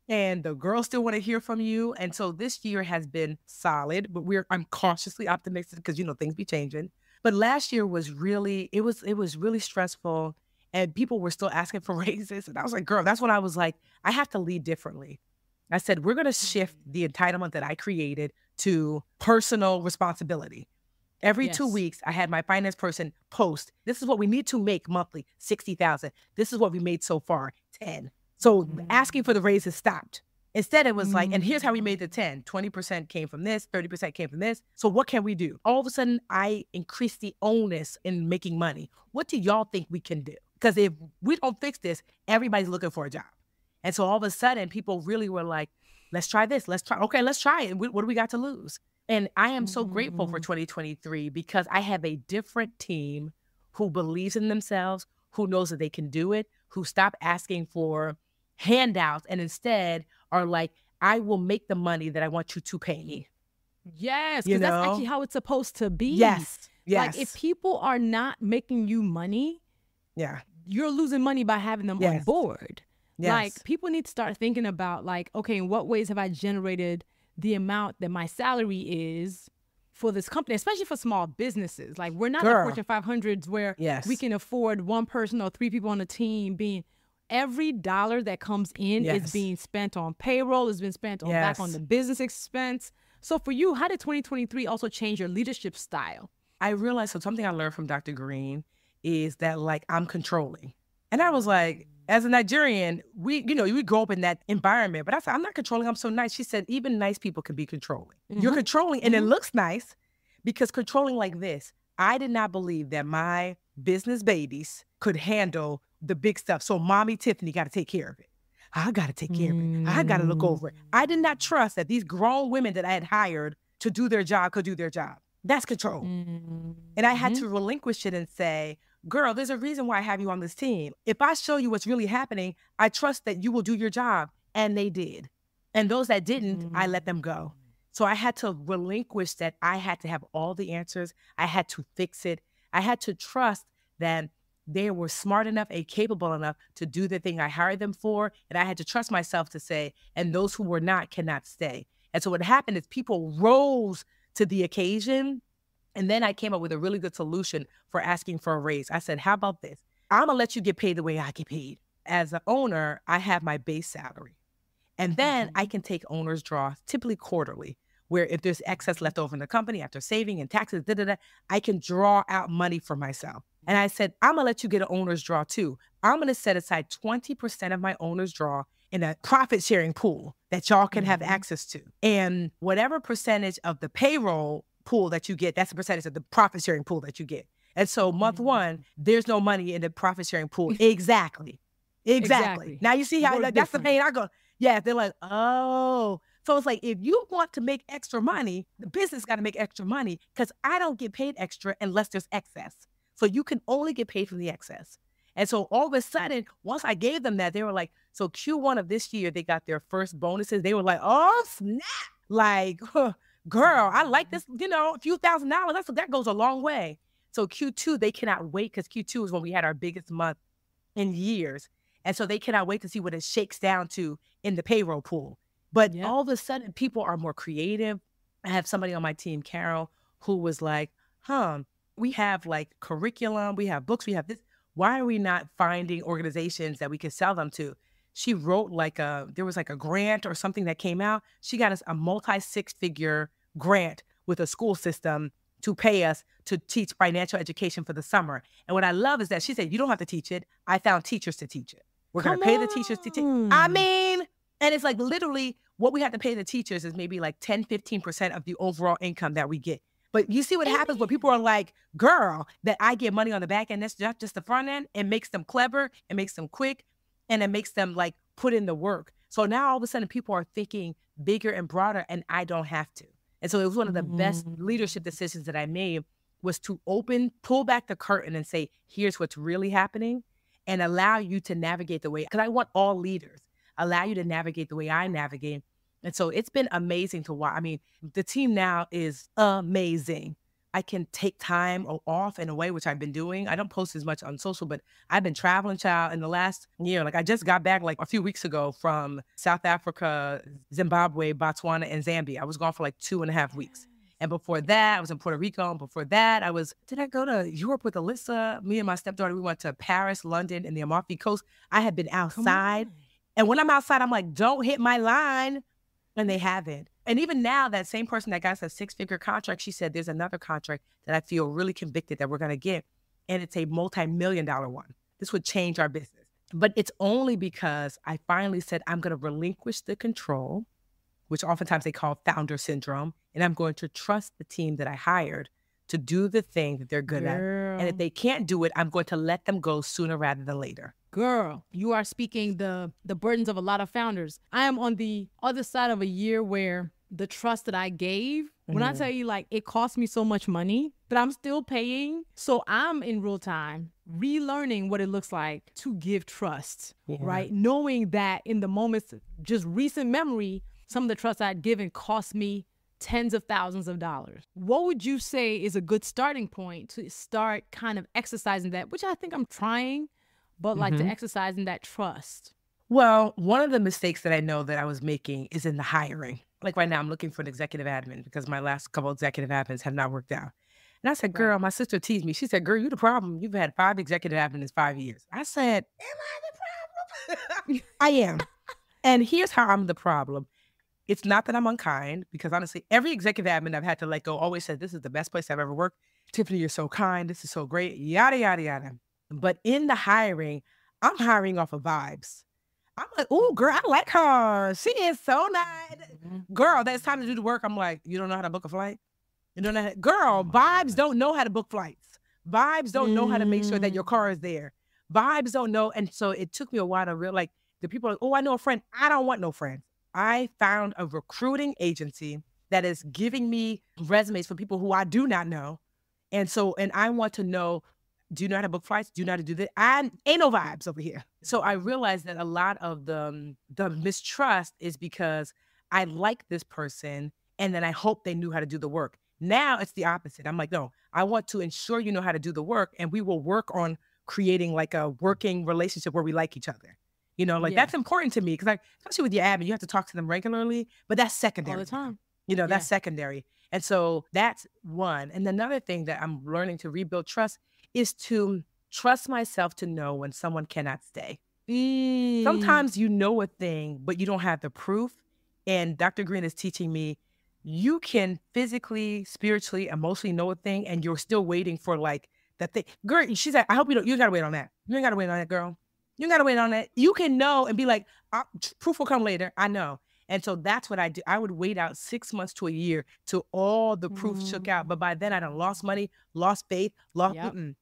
and the girls still want to hear from you. And so this year has been solid, but I'm cautiously optimistic because, things be changing. But last year was really, it was really stressful, and people were still asking for raises. And I was like, girl, that's when I was like, I have to lead differently. I said, we're going to shift the entitlement that I created to personal responsibility. Every 2 weeks, I had my finance person post, this is what we need to make monthly, $60,000. This is what we made so far, 10. So asking for the raises stopped. Instead, it was like, and here's how we made the 10. 20% came from this, 30% came from this. So what can we do? All of a sudden, I increased the onus in making money. What do y'all think we can do? Because if we don't fix this, everybody's looking for a job. And so all of a sudden, people really were like, let's try this. Let's try it. What do we got to lose? And I am so grateful for 2023 because I have a different team who believes in themselves, who knows that they can do it, who stop asking for handouts and instead are like, I will make the money that I want you to pay me. Yes, because that's actually how it's supposed to be. Yes. Like if people are not making you money, you're losing money by having them on board. Yes. Like people need to start thinking about like, okay, in what ways have I generated the amount that my salary is for this company, especially for small businesses. Like we're not the Fortune 500s where we can afford one person or three people on the team being, every dollar that comes in is being spent on payroll, is being spent on back on the business expense. So for you, how did 2023 also change your leadership style? I realized, so something I learned from Dr. Green is that like I'm controlling. And I was like, as a Nigerian, we grow up in that environment. But I said, I'm not controlling. I'm so nice. She said, even nice people can be controlling. You're controlling, and it looks nice because controlling like this, I did not believe that my business babies could handle the big stuff. So mommy Tiffany got to take care of it. I got to take care of it. I got to look over it. I did not trust that these grown women that I had hired to do their job could do their job. That's control. And I had to relinquish it and say, girl, there's a reason why I have you on this team. If I show you what's really happening, I trust that you will do your job. And they did. And those that didn't, I let them go. So I had to relinquish that I had to have all the answers. I had to fix it. I had to trust that they were smart enough and capable enough to do the thing I hired them for. And I had to trust myself to say, and those who were not cannot stay. And so what happened is people rose to the occasion. And then I came up with a really good solution for asking for a raise. I said, how about this? I'm going to let you get paid the way I get paid. as an owner, I have my base salary. And then I can take owner's draw, typically quarterly, where if there's excess left over in the company after saving and taxes, I can draw out money for myself. And I said, I'm going to let you get an owner's draw too. I'm going to set aside 20% of my owner's draw in a profit sharing pool that y'all can have access to. And whatever percentage of the payroll pool that you get, that's the percentage of the profit sharing pool that you get. And so month one, there's no money in the profit sharing pool. Exactly. Now you see how that's the pain I go. Yeah, they're like, oh. So it's like, if you want to make extra money, the business got to make extra money because I don't get paid extra unless there's excess. So you can only get paid from the excess. And so all of a sudden, once I gave them that, they were like, so Q1 of this year, they got their first bonuses. They were like, oh, snap. Like, girl, I like this, a few $1,000s. That goes a long way. So Q2, they cannot wait because Q2 is when we had our biggest month in years. And so they cannot wait to see what it shakes down to in the payroll pool. But all of a sudden, people are more creative. I have somebody on my team, Carol, who was like, we have like curriculum, we have books, we have this. Why are we not finding organizations that we could sell them to? She wrote there was like a grant or something that came out. She got us a multi-six-figure grant with a school system to pay us to teach financial education for the summer. And what I love is that she said, you don't have to teach it. I found teachers to teach it. We're going to pay the teachers to teach. I mean, and it's like literally what we have to pay the teachers is maybe like 10, 15% of the overall income that we get. But you see what happens when people are like, girl, that I get money on the back end. That's not just the front end. It makes them clever. It makes them quick. And it makes them like put in the work. So now all of a sudden people are thinking bigger and broader and I don't have to. And so it was one of the best leadership decisions that I made was to pull back the curtain and say, here's what's really happening and allow you to navigate the way, because I want all leaders, allow you to navigate the way I navigate. And so it's been amazing to watch. I mean, the team now is amazing. I can take time off and away, which I've been doing. I don't post as much on social, but I've been traveling, child, in the last year. Like I just got back like a few weeks ago from South Africa, Zimbabwe, Botswana, and Zambia. I was gone for like 2.5 weeks. And before that, I was in Puerto Rico. And before that, did I go to Europe with Alyssa? Me and my stepdaughter, we went to Paris, London, and the Amalfi Coast. I had been outside. And when I'm outside, I'm like, don't hit my line. And they haven't. And even now, that same person that got us a 6-figure contract, she said, there's another contract that I feel really convicted that we're going to get. And it's a multi-million-dollar one. This would change our business. But it's only because I finally said, I'm going to relinquish the control, which oftentimes they call founder syndrome. And I'm going to trust the team that I hired to do the thing that they're good at. And if they can't do it, I'm going to let them go sooner rather than later. Girl, you are speaking the burdens of a lot of founders. I am on the other side of a year where the trust that I gave, when I tell you like it cost me so much money, but I'm still paying. So I'm in real time relearning what it looks like to give trust, right? Knowing that in the moments, just recent memory, some of the trust I'd given cost me tens of thousands of dollars. What would you say is a good starting point to start kind of exercising that, which I think I'm trying, but like to exercising that trust? Well, one of the mistakes that I know that I was making is in the hiring. Like right now, I'm looking for an executive admin because my last couple executive admins have not worked out. And I said, girl, my sister teased me. She said, girl, you the problem. You've had 5 executive admins in 5 years. I said, am I the problem? I am. And here's how I'm the problem. It's not that I'm unkind, because honestly, every executive admin I've had to let go always said, this is the best place I've ever worked. Tiffany, you're so kind. This is so great. Yada, yada, yada. But in the hiring, I'm hiring off of vibes. I'm like, oh, girl, I like her. She is so nice. Girl, that's time to do the work. I'm like, you don't know how to book a flight? You don't know how to... Girl, vibes don't know how to book flights. Vibes don't know how to make sure that your car is there. Vibes don't know. And so it took me a while to realize, the people are like, oh, I know a friend. I don't want no friends. I found a recruiting agency that is giving me resumes for people who I do not know. And I want to know, do you know how to book flights? Do you know how to do that? Ain't no vibes over here. So I realized that a lot of the mistrust is because I like this person and then I hope they knew how to do the work. Now it's the opposite. I'm like, no, I want to ensure you know how to do the work, and we will work on creating like a working relationship where we like each other. You know, like that's important to me because, like, especially with your admin, you have to talk to them regularly, but that's secondary. All the time. You know, that's secondary. And so that's one. And another thing that I'm learning to rebuild trust is to trust myself to know when someone cannot stay. Sometimes you know a thing, but you don't have the proof. And Dr. Green is teaching me you can physically, spiritually, emotionally know a thing, and you're still waiting for like that thing. Girl, she's like, I hope you gotta wait on that. You ain't gotta wait on that, girl. You gotta wait on that. You can know and be like, proof will come later. I know. And so that's what I do. I would wait out 6 months to a year till all the proof shook out. But by then I done lost money, lost faith, lost. And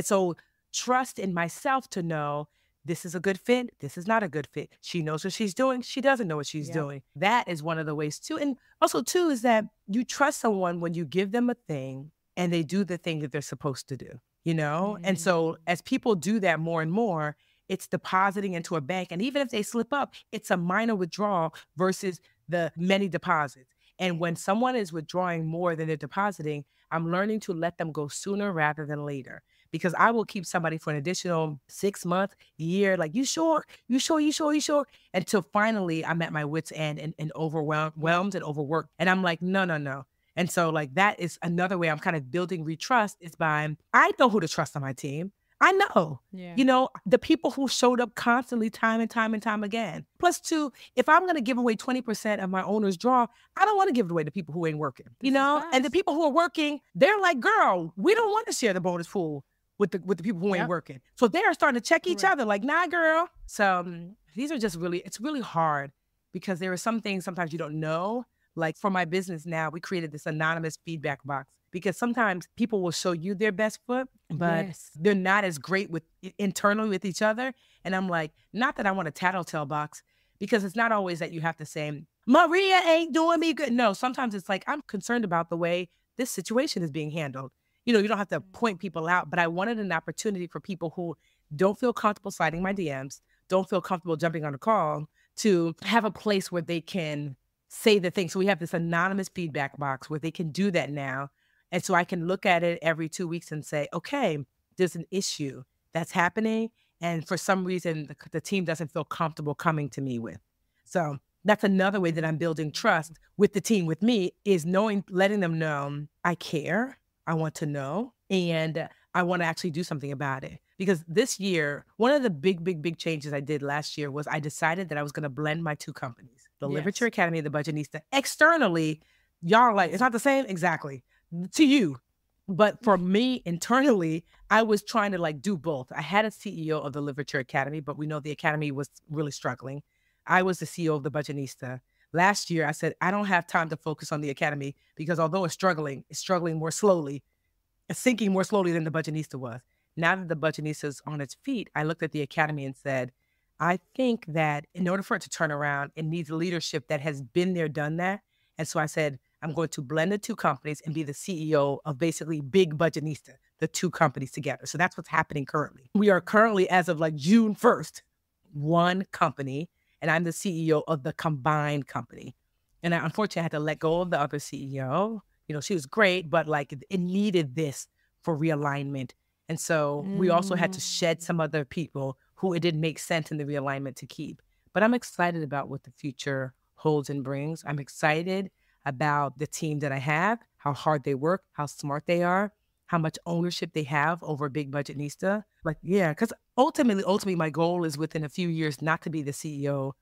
so trust in myself to know this is a good fit. This is not a good fit. She knows what she's doing. She doesn't know what she's doing. That is one of the ways too. And also too is that you trust someone when you give them a thing and they do the thing that they're supposed to do, you know? And so as people do that more and more, it's depositing into a bank. And even if they slip up, it's a minor withdrawal versus the many deposits. And when someone is withdrawing more than they're depositing, I'm learning to let them go sooner rather than later. Because I will keep somebody for an additional 6 months, year, like, you sure? You sure? Until finally I'm at my wit's end and overwhelmed and overworked. And I'm like, no. And so like that is another way I'm kind of building retrust is by, I know who to trust on my team. I know, you know, the people who showed up constantly time and time again. Plus two, if I'm going to give away 20% of my owner's draw, I don't want to give it away to people who ain't working, you know? And the people who are working, they're like, girl, we don't want to share the bonus pool with the people who ain't working. So they are starting to check each other like, nah, girl. So these are just really, it's really hard because there are some things sometimes you don't know. Like for my business now, we created this anonymous feedback box because sometimes people will show you their best foot, but they're not as great with internally with each other. And I'm like, not that I want a tattletale box because it's not always that you have to say, Maria ain't doing me good. No, sometimes it's like, I'm concerned about the way this situation is being handled. You know, you don't have to point people out, but I wanted an opportunity for people who don't feel comfortable sliding my DMs, don't feel comfortable jumping on a call to have a place where they can say the thing. So we have this anonymous feedback box where they can do that now. And so I can look at it every 2 weeks and say, okay, there's an issue that's happening. And for some reason, the team doesn't feel comfortable coming to me with. So that's another way that I'm building trust with the team, with me, is letting them know I care. I want to know, and I want to actually do something about it. Because this year, one of the big changes I did last year was I decided that I was going to blend my two companies, the Literature Academy and the Budgetnista. Externally, y'all are like, it's not the same? Exactly. To you. But for me, internally, I was trying to like do both. I had a CEO of the Literature Academy, but we know the Academy was really struggling. I was the CEO of the Budgetnista. Last year, I said, I don't have time to focus on the Academy because although it's struggling more slowly, it's sinking more slowly than the Budgetnista was. Now that the Budgetnista is on its feet, I looked at the Academy and said, I think that in order for it to turn around, it needs leadership that has been there, done that. And so I said, I'm going to blend the two companies and be the CEO of basically Big Budgetnista, the two companies together. So that's what's happening currently. We are currently, as of like June 1st, one company. And I'm the CEO of the combined company. And I unfortunately had to let go of the other CEO. You know, she was great, but like it needed this for realignment. And so we also had to shed some other people who it didn't make sense in the realignment to keep. But I'm excited about what the future holds and brings. I'm excited about the team that I have, how hard they work, how smart they are, how much ownership they have over Big Budgetnista. Like, yeah, because ultimately, my goal is within a few years not to be the CEO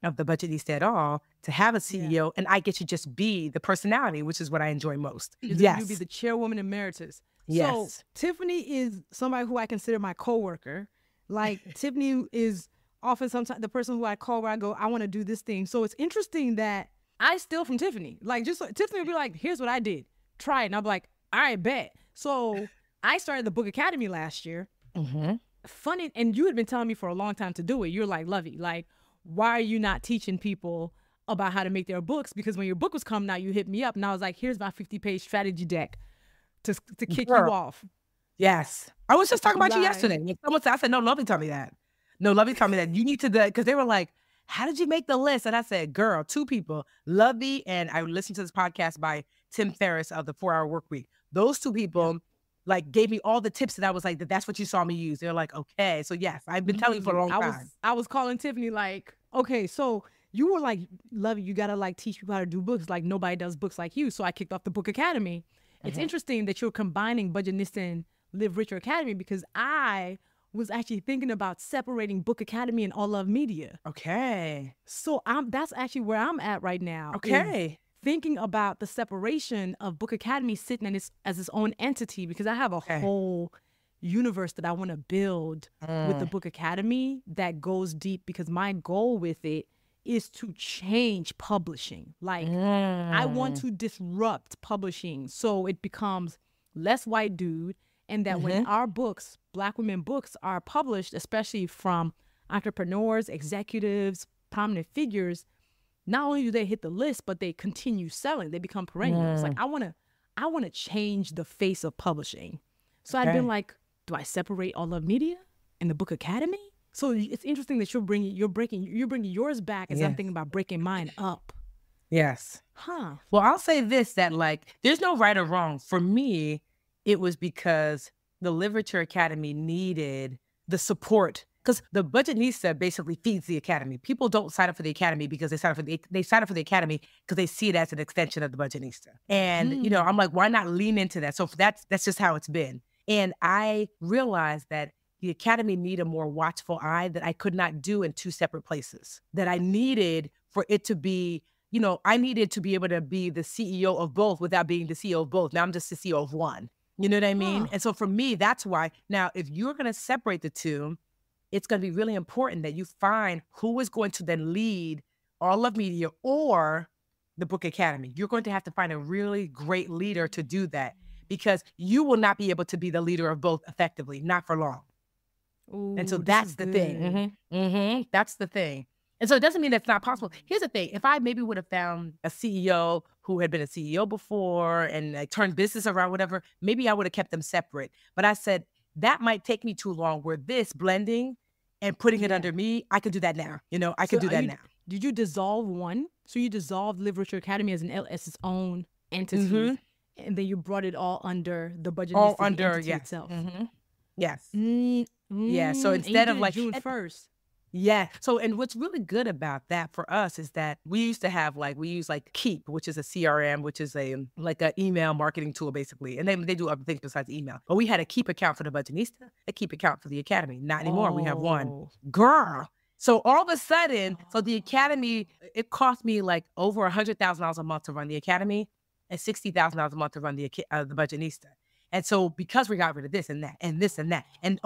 of the Budgetnista at all, to have a CEO, and I get to just be the personality, which is what I enjoy most. You'll be the chairwoman emeritus. Yes. So Tiffany is somebody who I consider my coworker. Like Tiffany is often sometimes the person who I call where I go, I want to do this thing. So it's interesting that I steal from Tiffany. Like Tiffany would be like, here's what I did. Try it. And I'll be like, all right, bet. So I started the Book Academy last year. Funny, and you had been telling me for a long time to do it. You're like, Luvvie, like, why are you not teaching people about how to make their books? Because when your book was coming out, you hit me up, and I was like, here's my 50-page strategy deck to kick you off. Yes. I was just talking about you yesterday. Someone said, I said, no, Luvvie told me that. No, Luvvie told me that. You need to, because they were like, how did you make the list? And I said, girl, two people, Luvvie, and I listened to this podcast by Tim Ferriss of the 4-Hour Workweek. Those two people like gave me all the tips that I was like, that's what you saw me use. They're like, okay. So yes, I've been telling you for a long time. I was calling Tiffany like, okay, so you were like, Luvvie, you got to like teach people how to do books. Like nobody does books like you. So I kicked off the Book Academy. It's interesting that you're combining Budgetnista and Live Richer Academy because I was actually thinking about separating Book Academy and All Love Media. Okay. So that's actually where I'm at right now. Okay. Thinking about the separation of Book Academy sitting as its own entity, because I have a whole universe that I want to build with the Book Academy that goes deep, because my goal with it is to change publishing. Like, I want to disrupt publishing so it becomes less white dude, and that when our books, Black women books, are published, especially from entrepreneurs, executives, prominent figures, not only do they hit the list, but they continue selling. They become perennials. Like, I want to change the face of publishing. So I'd been like, do I separate All Love Media and the Book Academy? So it's interesting that you're bringing yours back as I'm thinking about breaking mine up. Yes. Huh. Well, I'll say this, that like, there's no right or wrong. For me, it was because the Literature Academy needed the support, because the Budgetnista basically feeds the Academy. People don't sign up for the Academy because they sign up for the Academy because they see it as an extension of the Budgetnista. And, you know, I'm like, why not lean into that? So that's just how it's been. And I realized that the Academy needed a more watchful eye that I could not do in two separate places, that I needed for it to be, you know, I needed to be able to be the CEO of both without being the CEO of both. Now I'm just the CEO of one. You know what I mean? And so for me, that's why. Now, if you're going to separate the two, it's going to be really important that you find who is going to then lead All Love Media or the Book Academy. You're going to have to find a really great leader to do that, because you will not be able to be the leader of both effectively, not for long. Ooh, and so that's the thing. That's the thing. And so it doesn't mean that's not possible. Here's the thing. If I maybe would have found a CEO who had been a CEO before and like turned business around, whatever, maybe I would have kept them separate. But I said, that might take me too long, where this blending and putting it under me, I could do that now. You know, I could do that now. Did you dissolve one? So you dissolved Literature Academy as its own entity, and then you brought it all under the Budgetnista entity itself. Yes. Yeah. So instead of like June 1st. Yeah. So, and what's really good about that for us is that we used to have we use Keep, which is a CRM, which is a email marketing tool basically. And they do other things besides email. But we had a Keep account for the Budgetnista, a Keep account for the Academy. Not anymore. We have one. Girl. So all of a sudden, so the Academy, it cost me over $100,000 a month to run the Academy and $60,000 a month to run the Budgetnista. And so because we got rid of this and that and this and that, and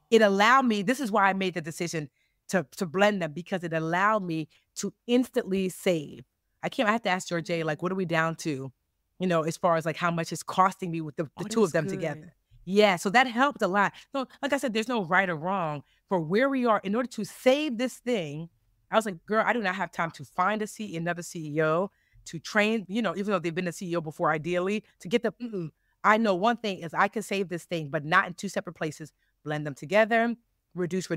it allowed me, this is why I made the decision to blend them, because it allowed me to instantly save. I have to ask George, what are we down to, you know, as far as how much it's costing me with the two of them together. Yeah, so that helped a lot. So like I said, there's no right or wrong for where we are. In order to save this thing, I was like, girl, I do not have time to find another CEO, to train, you know, even though they've been a CEO before, ideally, to get the, I know one thing is I can save this thing, but not in two separate places. Blend them together, reduce.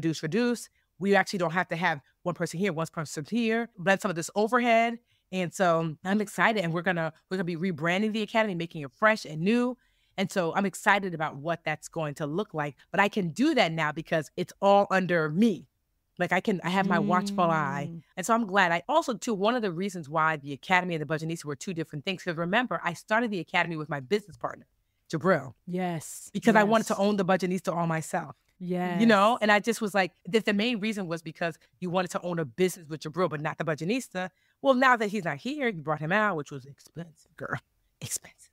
We actually don't have to have one person here, one person here, blend some of this overhead. And so I'm excited, and we're gonna be rebranding the Academy, making it fresh and new. And so I'm excited about what that's going to look like. But I can do that now because it's all under me. I have my watchful eye. And so I'm glad. I also, too, one of the reasons why the Academy and the Budgetnista were two different things, because remember, I started the Academy with my business partner, Jabril. Yes. Because I wanted to own the Budgetnista all myself. Yeah. You know, and I just was like, the main reason was because you wanted to own a business with Jabril, but not the Budgetnista. Well, now that he's not here, you brought him out, which was expensive, girl. Expensive.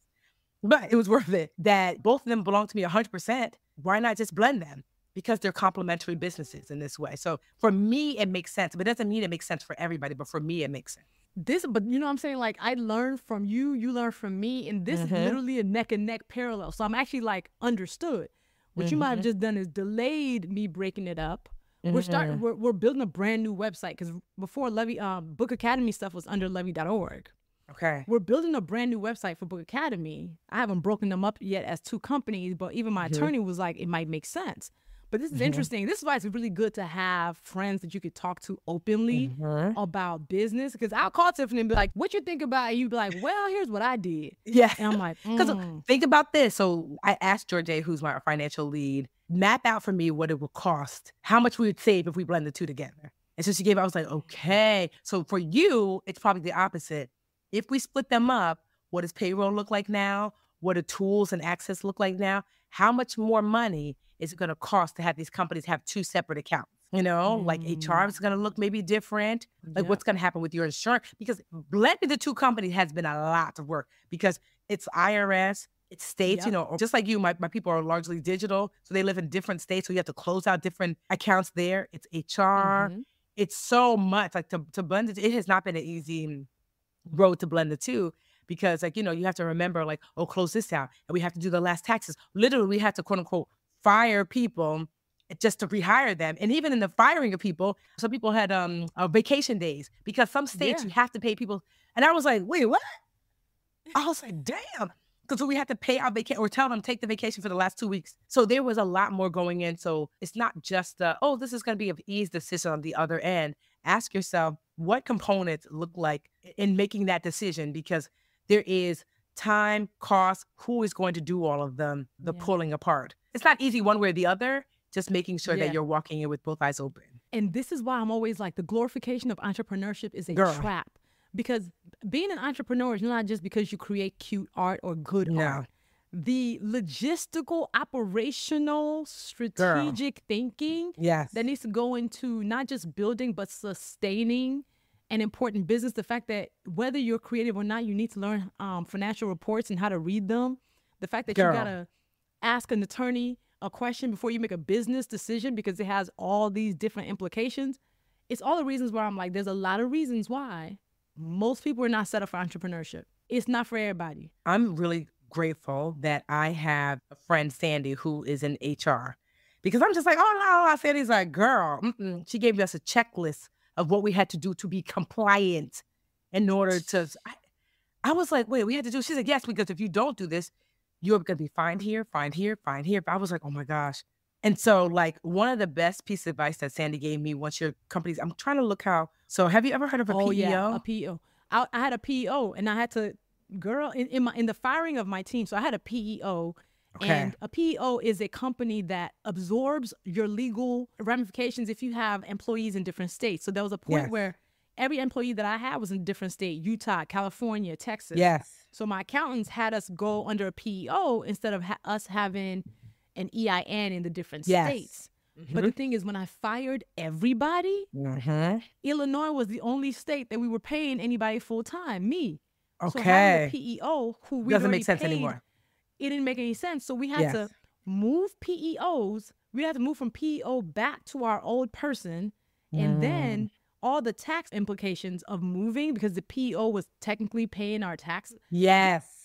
But it was worth it. That both of them belong to me 100%. Why not just blend them? Because they're complementary businesses in this way. So for me, it makes sense. But it doesn't mean it makes sense for everybody. But for me, it makes sense. But you know what I'm saying? I learned from you, you learned from me. And this is literally a neck and neck parallel. So I'm actually understood. What you might have just done is delayed me breaking it up. We're building a brand new website, because before Book Academy stuff was under Luvvie.org. Okay. We're building a brand new website for Book Academy. I haven't broken them up yet as two companies, but even my attorney was like, it might make sense. But this is interesting. This is why it's really good to have friends that you could talk to openly about business. Because I'll call Tiffany and be like, what you think about it? You'd be like, well, here's what I did. Yeah. And I'm like, because think about this. So I asked George, who's my financial lead, map out for me what it would cost, how much we would save if we blend the two together. And so she gave, I was like, okay. So for you, it's probably the opposite. If we split them up, what does payroll look like now? What do tools and access look like now? How much more money is it going to cost to have these companies have 2 separate accounts? Like HR is going to look maybe different. Like what's going to happen with your insurance? Because blending the 2 companies has been a lot of work because it's IRS, it's states, just like you, my people are largely digital. So they live in different states. So you have to close out different accounts there. It's HR. It's so much like to blend it. It has not been an easy road to blend the 2 because like, you have to remember like, oh, close this out. And we have to do the last taxes. Literally, we had to quote unquote fire people just to rehire them. And even in the firing of people, some people had vacation days because some states you have to pay people. And I was like, wait, what? I was like, damn. Because we had to pay our vacation or tell them take the vacation for the last 2 weeks. So there was a lot more going in. So it's not just, oh, this is going to be an ease decision on the other end. Ask yourself what components look like in making that decision because there is time, cost, who is going to do all of them, the pulling apart. It's not easy one way or the other. Just making sure that you're walking in with both eyes open. And this is why I'm always like, the glorification of entrepreneurship is a trap. Because being an entrepreneur is not just because you create cute art or good art. The logistical, operational, strategic thinking that needs to go into not just building, but sustaining an important business. The fact that whether you're creative or not, you need to learn financial reports and how to read them. The fact that you got to ask an attorney a question before you make a business decision because it has all these different implications. It's all the reasons why I'm like, there's a lot of reasons why most people are not set up for entrepreneurship. It's not for everybody. I'm really grateful that I have a friend, Sandy, who is in HR. Because I'm just like, oh, no. Sandy's like, girl, she gave us a checklist of what we had to do to be compliant in order to... I was like, wait, we had to do... She said, yes, because if you don't do this, you're going to be fined here, fined here, fined here. I was like, oh my gosh. And so like one of the best pieces of advice that Sandy gave me once your company's, I'm trying to look how, so have you ever heard of a PEO? Yeah, a PEO. I had a PEO and I had to, in the firing of my team, so I had a PEO. And a PEO is a company that absorbs your legal ramifications if you have employees in different states. So there was a point where every employee that I had was in a different state, Utah, California, Texas. So my accountants had us go under a PEO instead of us having an EIN in the different states. But the thing is, when I fired everybody, Illinois was the only state that we were paying anybody full time, me. So having a PEO who we doesn't make sense anymore. It didn't make any sense. So we had to move PEOs. We had to move from PEO back to our old person. And then all the tax implications of moving, because the PEO was technically paying our taxes.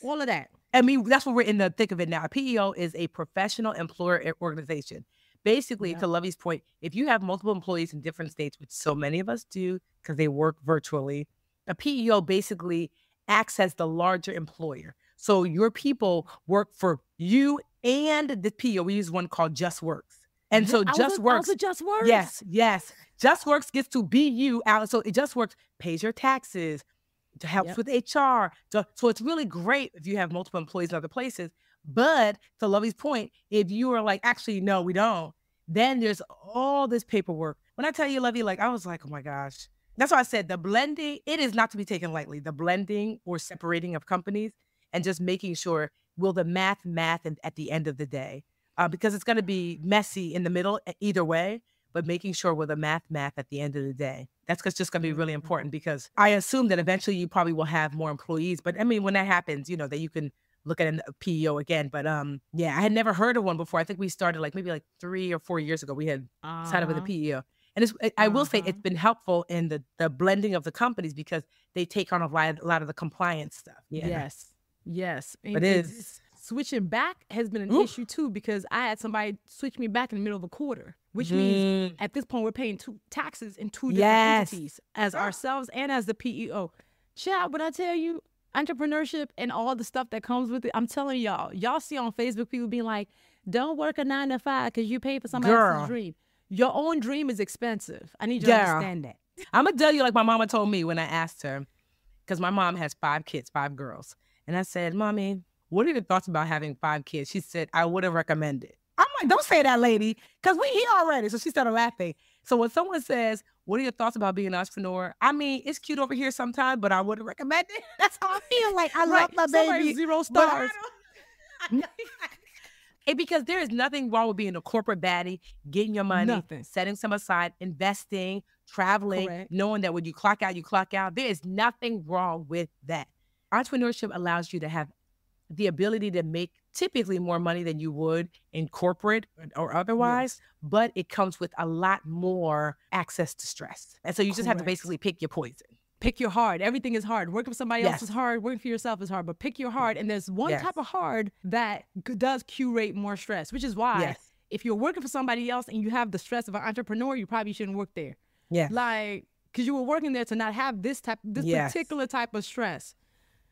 All of that. I mean, that's what we're in the thick of it now. A PEO is a professional employer organization. Basically, to Luvvie's point, if you have multiple employees in different states, which so many of us do because they work virtually, a PEO basically acts as the larger employer. So your people work for you and the PEO. We use one called Just Works. And so Just Works. Just Works? Yes. Just Works gets to be you out. So it Just Works pays your taxes, helps with HR. So it's really great if you have multiple employees in other places. But to Luvvie's point, if you are like, actually, no, we don't, then there's all this paperwork. When I tell you, Luvvie, like, I was like, oh my gosh. That's why I said the blending, it is not to be taken lightly. The blending or separating of companies and just making sure, will the math at the end of the day? Because it's going to be messy in the middle either way, but making sure with the math at the end of the day. That's just going to be really important because I assume that eventually you probably will have more employees. But I mean, when that happens, that you can look at a PEO again. But I had never heard of one before. I think we started maybe 3 or 4 years ago. We had signed up with a PEO. And I will say it's been helpful in the blending of the companies because they take on a lot of the compliance stuff. Yes. But it is. Switching back has been an issue too because I had somebody switch me back in the middle of a quarter, which means at this point we're paying taxes in two different entities as ourselves and as the PEO. Child, when I tell you entrepreneurship and all the stuff that comes with it, I'm telling y'all see on Facebook people being like, don't work a 9 to 5 because you pay for somebody else's dream. Your own dream is expensive. I need you to understand that. I'm going to tell you like my mama told me when I asked her, because my mom has 5 kids, 5 girls. And I said, Mommy, what are your thoughts about having 5 kids? She said, I wouldn't recommend it. I'm like, don't say that, lady, because we here already. So she started laughing. So when someone says, what are your thoughts about being an entrepreneur? I mean, it's cute over here sometimes, but I wouldn't recommend it. That's how I feel. Like, I love my baby. 0 stars. Because there is nothing wrong with being a corporate baddie, getting your money, Nothing. setting some aside, investing, traveling, Correct. knowing that when you clock out, you clock out. There is nothing wrong with that. Entrepreneurship allows you to have the ability to make typically more money than you would in corporate or otherwise, but it comes with a lot more access to stress. And so you just have to basically pick your poison. Pick your hard. Everything is hard. Working for somebody else is hard. Working for yourself is hard, but pick your hard. And there's one type of hard that does curate more stress, which is why if you're working for somebody else and you have the stress of an entrepreneur, you probably shouldn't work there. Yeah. Like, because you were working there to not have this particular type of stress.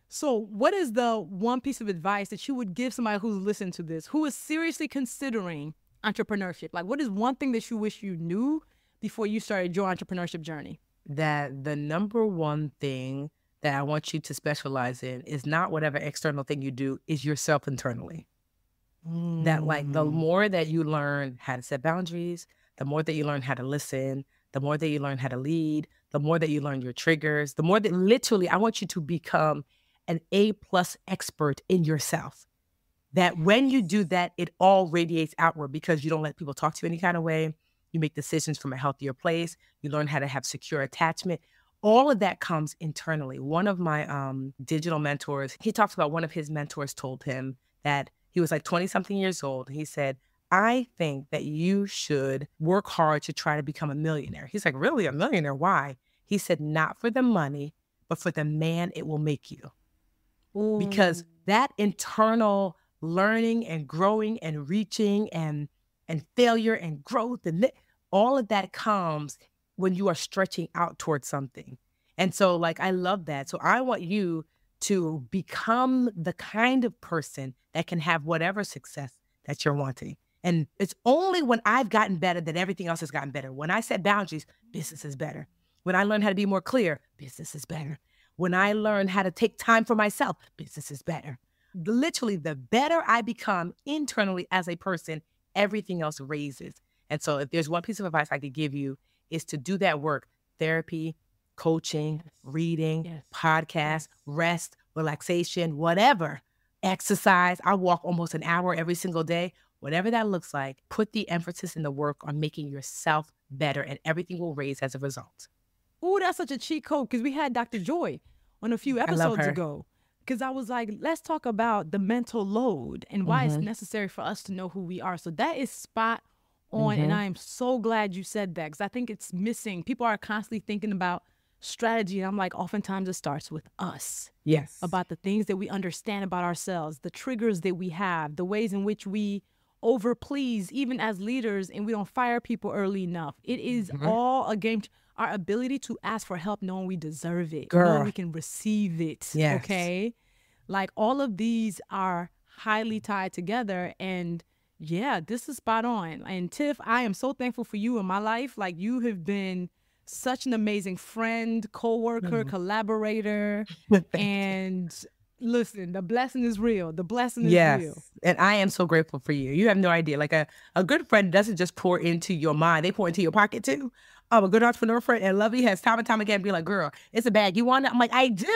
So what is the one piece of advice that you would give somebody who's listening to this, who is seriously considering entrepreneurship? Like, what is one thing that you wish you knew before you started your entrepreneurship journey? That the number one thing that I want you to specialize in is not whatever external thing you do, is yourself internally. That like the more that you learn how to set boundaries, the more that you learn how to listen, the more that you learn how to lead, the more that you learn your triggers, the more that literally I want you to become an A+ expert in yourself. That when you do that, it all radiates outward because you don't let people talk to you any kind of way. You make decisions from a healthier place. You learn how to have secure attachment. All of that comes internally. One of my digital mentors, he talks about one of his mentors told him that he was like 20-something years old. He said, I think that you should work hard to try to become a millionaire. He's like, really, a millionaire? Why? He said, not for the money, but for the man it will make you. Because that internal learning and growing and reaching and failure and growth and all of that comes when you are stretching out towards something. And so like, I love that. So I want you to become the kind of person that can have whatever success that you're wanting. And it's only when I've gotten better that everything else has gotten better. When I set boundaries, business is better. When I learn how to be more clear, business is better. When I learn how to take time for myself, business is better. Literally, the better I become internally as a person, everything else raises. And so if there's one piece of advice I could give you is to do that work, therapy, coaching, reading, podcasts, rest, relaxation, whatever, exercise. I walk almost an hour every single day. Whatever that looks like, put the emphasis in the work on making yourself better and everything will raise as a result. Ooh, that's such a cheat code because we had Dr. Joy on a few episodes ago. Because I was like, let's talk about the mental load and why it's necessary for us to know who we are. So that is spot on. And I am so glad you said that because I think it's missing. People are constantly thinking about strategy. And I'm like, oftentimes it starts with us. Yes. About the things that we understand about ourselves, the triggers that we have, the ways in which we overplease, even as leaders, and we don't fire people early enough. It is all a game. Our ability to ask for help knowing we deserve it, knowing we can receive it, okay? Like all of these are highly tied together and yeah, this is spot on. And Tiff, I am so thankful for you in my life. Like you have been such an amazing friend, co-worker, collaborator, and listen, the blessing is real. The blessing is real. And I am so grateful for you. You have no idea. Like a good friend doesn't just pour into your mind, they pour into your pocket too. A good entrepreneur friend, and Luvvie has time and time again be like, girl, it's a bag. You want it? I'm like, I do.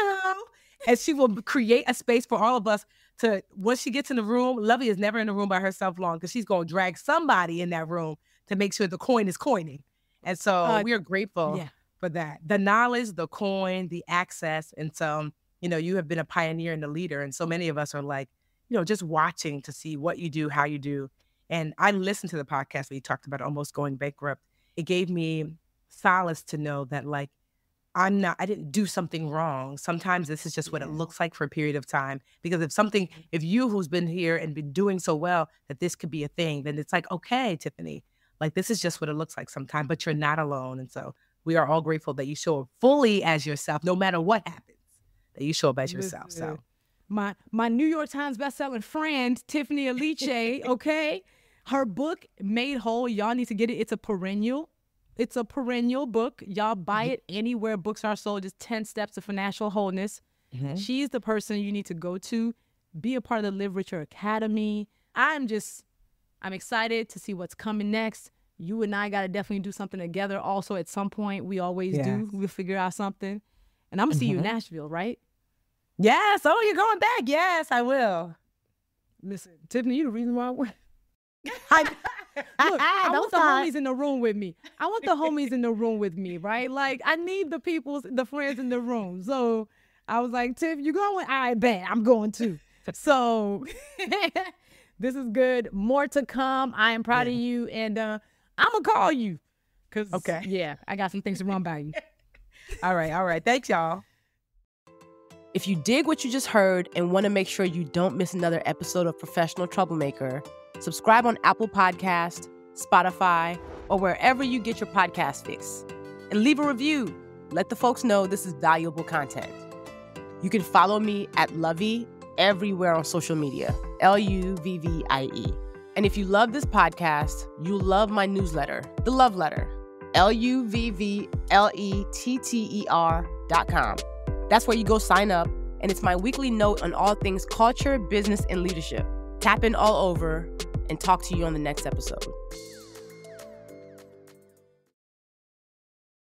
And she will create a space for all of us to, once she gets in the room, Luvvie is never in the room by herself long because she's going to drag somebody in that room to make sure the coin is coining. And so we are grateful for that. The knowledge, the coin, the access. And so, you know, you have been a pioneer and a leader. And so many of us are like, you know, just watching to see what you do, how you do. And I listened to the podcast where you talked about almost going bankrupt. It gave me solace to know that like, I didn't do something wrong. Sometimes this is just what it looks like for a period of time. Because if you who's been here and been doing so well that this could be a thing, then it's like, okay, Tiffany, like this is just what it looks like sometimes, but you're not alone. And so we are all grateful that you show up fully as yourself, no matter what happens, that you show up as yourself. So my New York Times bestselling friend, Tiffany Aliche, okay? Her book, Made Whole, y'all need to get it. It's a perennial. It's a perennial book. Y'all buy it anywhere books are sold. Just 10 Steps to Financial Wholeness. She's the person you need to go to. Be a part of the Live Richer Academy. I'm excited to see what's coming next. You and I got to definitely do something together. Also, at some point, we always do. We'll figure out something. And I'm going to see you in Nashville, right? Yes. Oh, you're going back. Yes, I will. Listen, Tiffany, you the reason why I went. I want the start. homies in the room with me. I want the homies in the room with me, right? Like, I need the friends in the room. So I was like, Tiff, you going? All right, bet. I'm going too. So this is good. More to come. I am proud of you. And I'm going to call you. Okay. Yeah, I got some things to run by you. All right. Thanks, y'all. If you dig what you just heard and want to make sure you don't miss another episode of Professional Troublemaker, subscribe on Apple Podcast, Spotify, or wherever you get your podcast fix. And leave a review. Let the folks know this is valuable content. You can follow me at Luvvie everywhere on social media, Luvvie. And if you love this podcast, you'll love my newsletter, The Love Letter, LUVVLETTER.com. That's where you go sign up, and it's my weekly note on all things culture, business, and leadership. Tap in all over, and talk to you on the next episode.